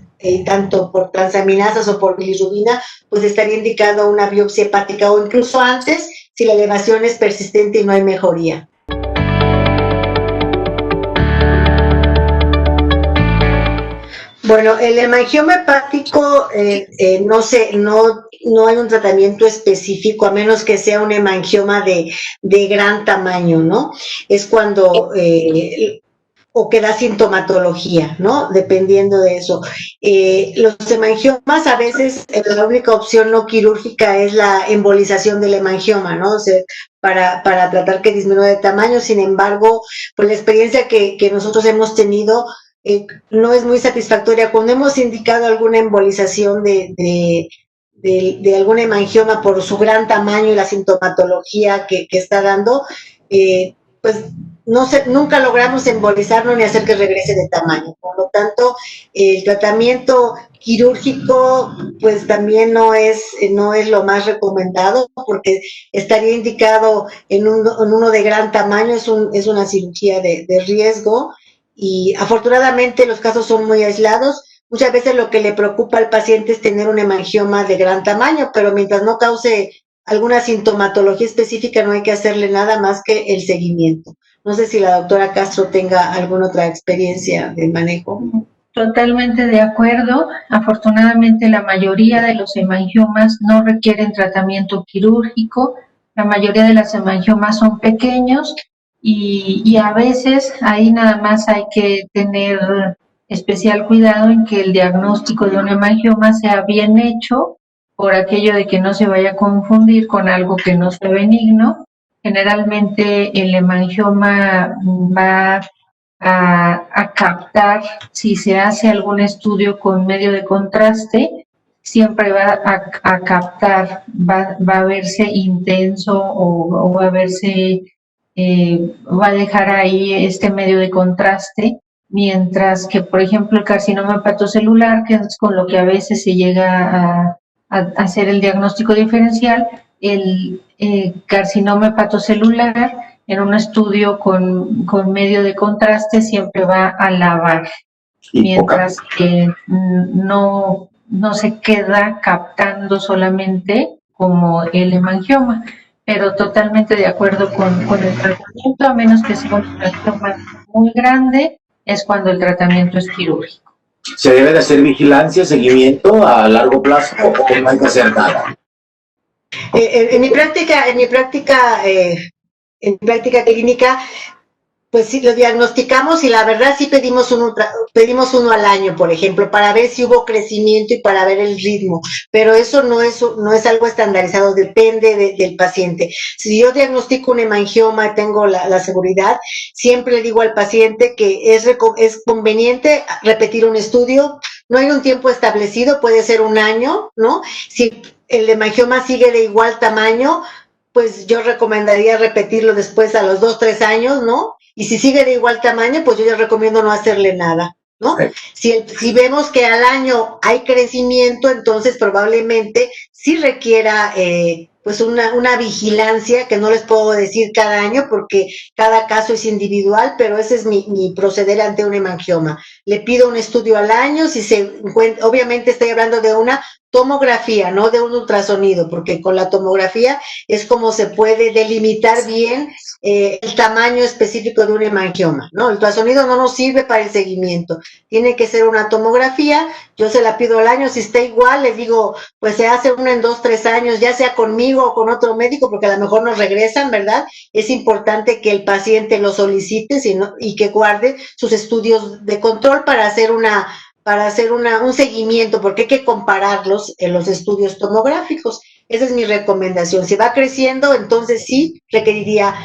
tanto por transaminasas o por bilirrubina, pues estaría indicado una biopsia hepática, o incluso antes, si la elevación es persistente y no hay mejoría. Bueno, el hemangioma hepático no hay un tratamiento específico, a menos que sea un hemangioma de gran tamaño, ¿no? Es cuando o que da sintomatología, ¿no? Dependiendo de eso. Los hemangiomas, a veces la única opción no quirúrgica es la embolización del hemangioma, ¿no? O sea, para tratar que disminuya de tamaño. Sin embargo, pues la experiencia que nosotros hemos tenido no es muy satisfactoria. Cuando hemos indicado alguna embolización de algún hemangioma por su gran tamaño y la sintomatología que está dando, pues nunca logramos embolizarlo ni hacer que regrese de tamaño. Por lo tanto, el tratamiento quirúrgico pues también no es lo más recomendado, porque estaría indicado en uno de gran tamaño, es una cirugía de riesgo, y afortunadamente los casos son muy aislados. Muchas veces lo que le preocupa al paciente es tener un hemangioma de gran tamaño, pero mientras no cause alguna sintomatología específica, no hay que hacerle nada más que el seguimiento. No sé si la doctora Castro tenga alguna otra experiencia de manejo. Totalmente de acuerdo. Afortunadamente, la mayoría de los hemangiomas no requieren tratamiento quirúrgico. La mayoría de las hemangiomas son pequeños y a veces ahí nada más hay que tener especial cuidado en que el diagnóstico de un hemangioma sea bien hecho, por aquello de que no se vaya a confundir con algo que no sea benigno. Generalmente el hemangioma va a captar, si se hace algún estudio con medio de contraste, siempre va a captar, va a verse intenso o va a verse, va a dejar ahí este medio de contraste, mientras que, por ejemplo, el carcinoma hepatocelular, que es con lo que a veces se llega a hacer el diagnóstico diferencial, el carcinoma hepatocelular en un estudio con medio de contraste siempre va a lavar, mientras que no se queda captando solamente como el hemangioma. Pero totalmente de acuerdo con el tratamiento, a menos que sea un hemangioma muy grande, es cuando el tratamiento es quirúrgico. ¿Se debe de hacer vigilancia, seguimiento a largo plazo o no hay que hacer nada? En mi práctica clínica, pues sí, lo diagnosticamos, y la verdad sí pedimos uno al año, por ejemplo, para ver si hubo crecimiento y para ver el ritmo, pero eso no es algo estandarizado, depende del paciente. Si yo diagnostico un hemangioma y tengo la seguridad, siempre le digo al paciente que es conveniente repetir un estudio. No hay un tiempo establecido, puede ser un año, ¿no? Si el hemangioma sigue de igual tamaño, pues yo recomendaría repetirlo después a los 2, 3 años, ¿no? Y si sigue de igual tamaño, pues yo ya recomiendo no hacerle nada, ¿no? Si vemos que al año hay crecimiento, entonces probablemente sí requiera pues una vigilancia, que no les puedo decir cada año porque cada caso es individual, pero ese es mi proceder ante un hemangioma. Le pido un estudio al año, si se encuentra, obviamente estoy hablando de una tomografía, no de un ultrasonido, porque con la tomografía es como se puede delimitar bien el tamaño específico de un hemangioma, ¿no? El ultrasonido no nos sirve para el seguimiento, tiene que ser una tomografía, yo se la pido al año, si está igual, le digo, pues se hace una en 2, 3 años, ya sea conmigo o con otro médico, porque a lo mejor nos regresan, ¿verdad? Es importante que el paciente lo solicite y que guarde sus estudios de control para hacer un seguimiento, porque hay que compararlos en los estudios tomográficos. Esa es mi recomendación. Si va creciendo, entonces sí requeriría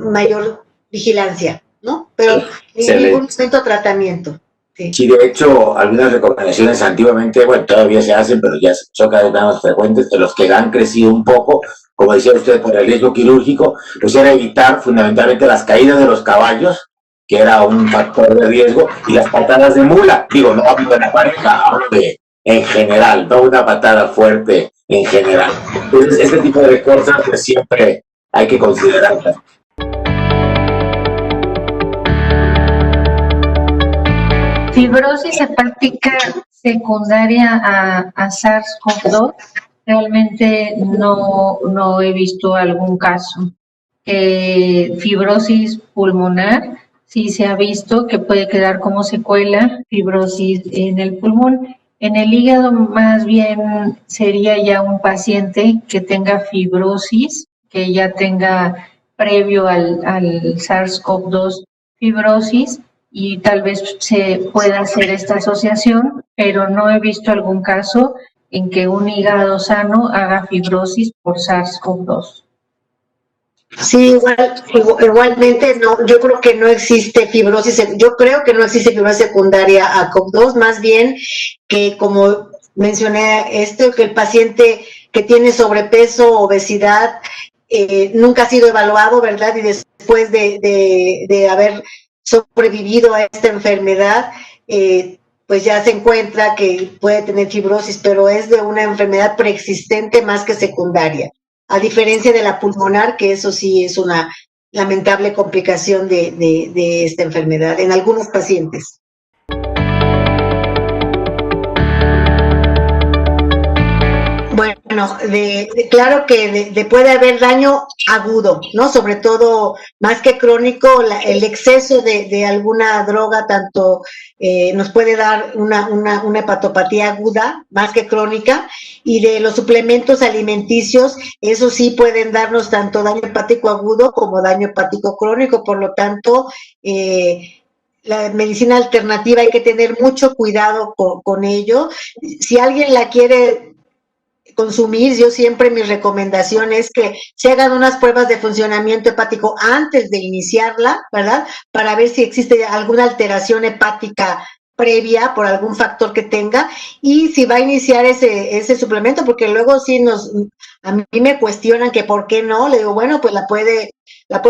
mayor vigilancia, ¿no? Pero en ningún momento tratamiento. Sí. Sí, de hecho, algunas recomendaciones antiguamente, bueno, todavía se hacen, pero ya son cada vez más frecuentes, de los que han crecido un poco, como decía usted, por el riesgo quirúrgico, pues era evitar fundamentalmente las caídas de los caballos, que era un factor de riesgo, y las patadas de mula. Digo, no hablo de la pareja, hablo de en general, no una patada fuerte en general. Entonces, este tipo de cosas pues siempre hay que considerarlas. Fibrosis hepática secundaria a SARS-CoV-2, realmente no he visto algún caso. Fibrosis pulmonar, sí se ha visto que puede quedar como secuela, fibrosis en el pulmón. En el hígado más bien sería ya un paciente que tenga fibrosis, que ya tenga previo al SARS-CoV-2 fibrosis, y tal vez se pueda hacer esta asociación, pero no he visto algún caso en que un hígado sano haga fibrosis por SARS-CoV-2. Sí, igualmente no, yo creo que no existe fibrosis secundaria a COV-2, más bien que, como mencioné esto, que el paciente que tiene sobrepeso, obesidad, nunca ha sido evaluado, ¿verdad? Y después de haber sobrevivido a esta enfermedad, pues ya se encuentra que puede tener fibrosis, pero es de una enfermedad preexistente más que secundaria. A diferencia de la pulmonar, que eso sí es una lamentable complicación de esta enfermedad en algunos pacientes. Bueno, claro que puede haber daño agudo, ¿no? Sobre todo, más que crónico, el exceso de alguna droga tanto nos puede dar una hepatopatía aguda, más que crónica, y de los suplementos alimenticios, eso sí pueden darnos tanto daño hepático agudo como daño hepático crónico, por lo tanto, la medicina alternativa hay que tener mucho cuidado con ello. Si alguien la quiere consumir, yo siempre mi recomendación es que se hagan unas pruebas de funcionamiento hepático antes de iniciarla, ¿verdad? Para ver si existe alguna alteración hepática previa por algún factor que tenga, y si va a iniciar ese suplemento, porque luego sí a mí me cuestionan que por qué no, le digo, bueno, pues la puede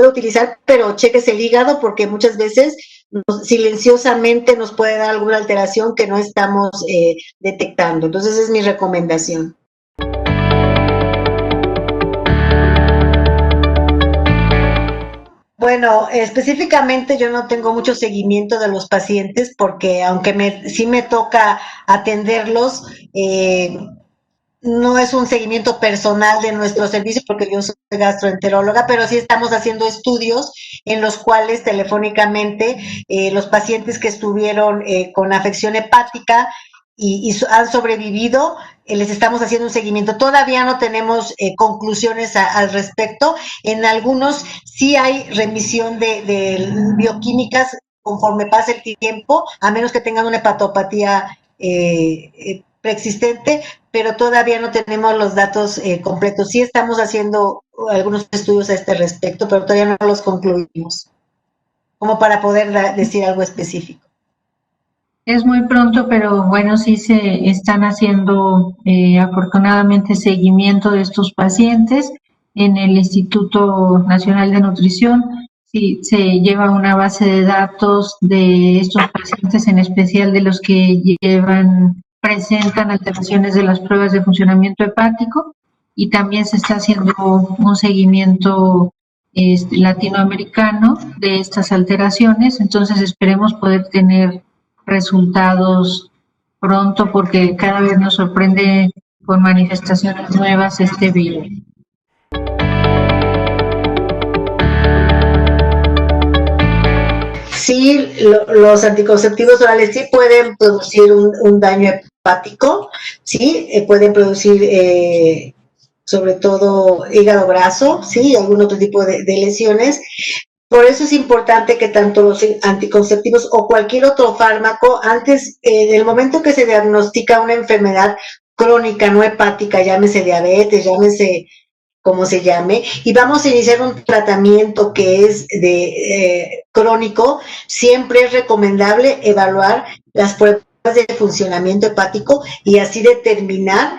utilizar, pero cheques el hígado, porque muchas veces silenciosamente nos puede dar alguna alteración que no estamos detectando. Entonces esa es mi recomendación. Bueno, específicamente yo no tengo mucho seguimiento de los pacientes porque aunque sí me toca atenderlos, no es un seguimiento personal de nuestro servicio porque yo soy gastroenteróloga, pero sí estamos haciendo estudios en los cuales telefónicamente los pacientes que estuvieron con afección hepática y han sobrevivido, les estamos haciendo un seguimiento. Todavía no tenemos conclusiones al respecto. En algunos sí hay remisión de bioquímicas conforme pasa el tiempo, a menos que tengan una hepatopatía preexistente, pero todavía no tenemos los datos completos. Sí estamos haciendo algunos estudios a este respecto, pero todavía no los concluimos, como para poder decir algo específico. Es muy pronto, pero bueno, sí se están haciendo afortunadamente seguimiento de estos pacientes en el Instituto Nacional de Nutrición. Sí, se lleva una base de datos de estos pacientes, en especial de los que presentan alteraciones de las pruebas de funcionamiento hepático, y también se está haciendo un seguimiento latinoamericano de estas alteraciones. Entonces esperemos poder tener resultados pronto, porque cada vez nos sorprende con manifestaciones nuevas este virus. Sí, los anticonceptivos orales sí pueden producir un daño hepático, sí, pueden producir sobre todo hígado graso, sí, algún otro tipo de lesiones. Por eso es importante que tanto los anticonceptivos o cualquier otro fármaco, antes, del momento que se diagnostica una enfermedad crónica no hepática, llámese diabetes, llámese como se llame, y vamos a iniciar un tratamiento que es de crónico, siempre es recomendable evaluar las pruebas de funcionamiento hepático y así determinar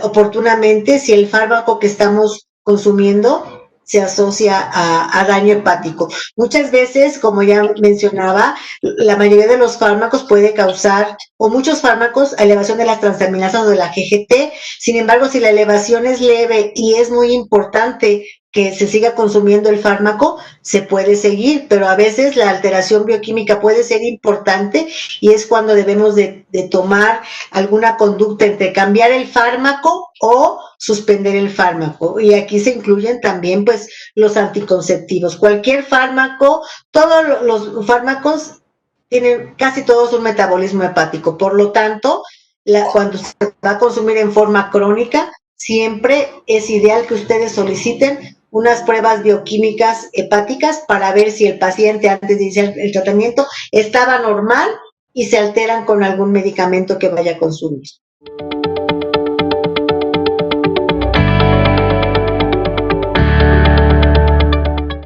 oportunamente si el fármaco que estamos consumiendo se asocia a daño hepático. Muchas veces, como ya mencionaba, la mayoría de los fármacos puede causar, o muchos fármacos, elevación de las transaminasas o de la GGT. Sin embargo, si la elevación es leve y es muy importante que se siga consumiendo el fármaco, se puede seguir, pero a veces la alteración bioquímica puede ser importante y es cuando debemos de tomar alguna conducta entre cambiar el fármaco o suspender el fármaco. Y aquí se incluyen también pues los anticonceptivos. Cualquier fármaco, todos los fármacos tienen casi todos un metabolismo hepático, por lo tanto, cuando se va a consumir en forma crónica, siempre es ideal que ustedes soliciten unas pruebas bioquímicas hepáticas para ver si el paciente antes de iniciar el tratamiento estaba normal y se alteran con algún medicamento que vaya a consumir.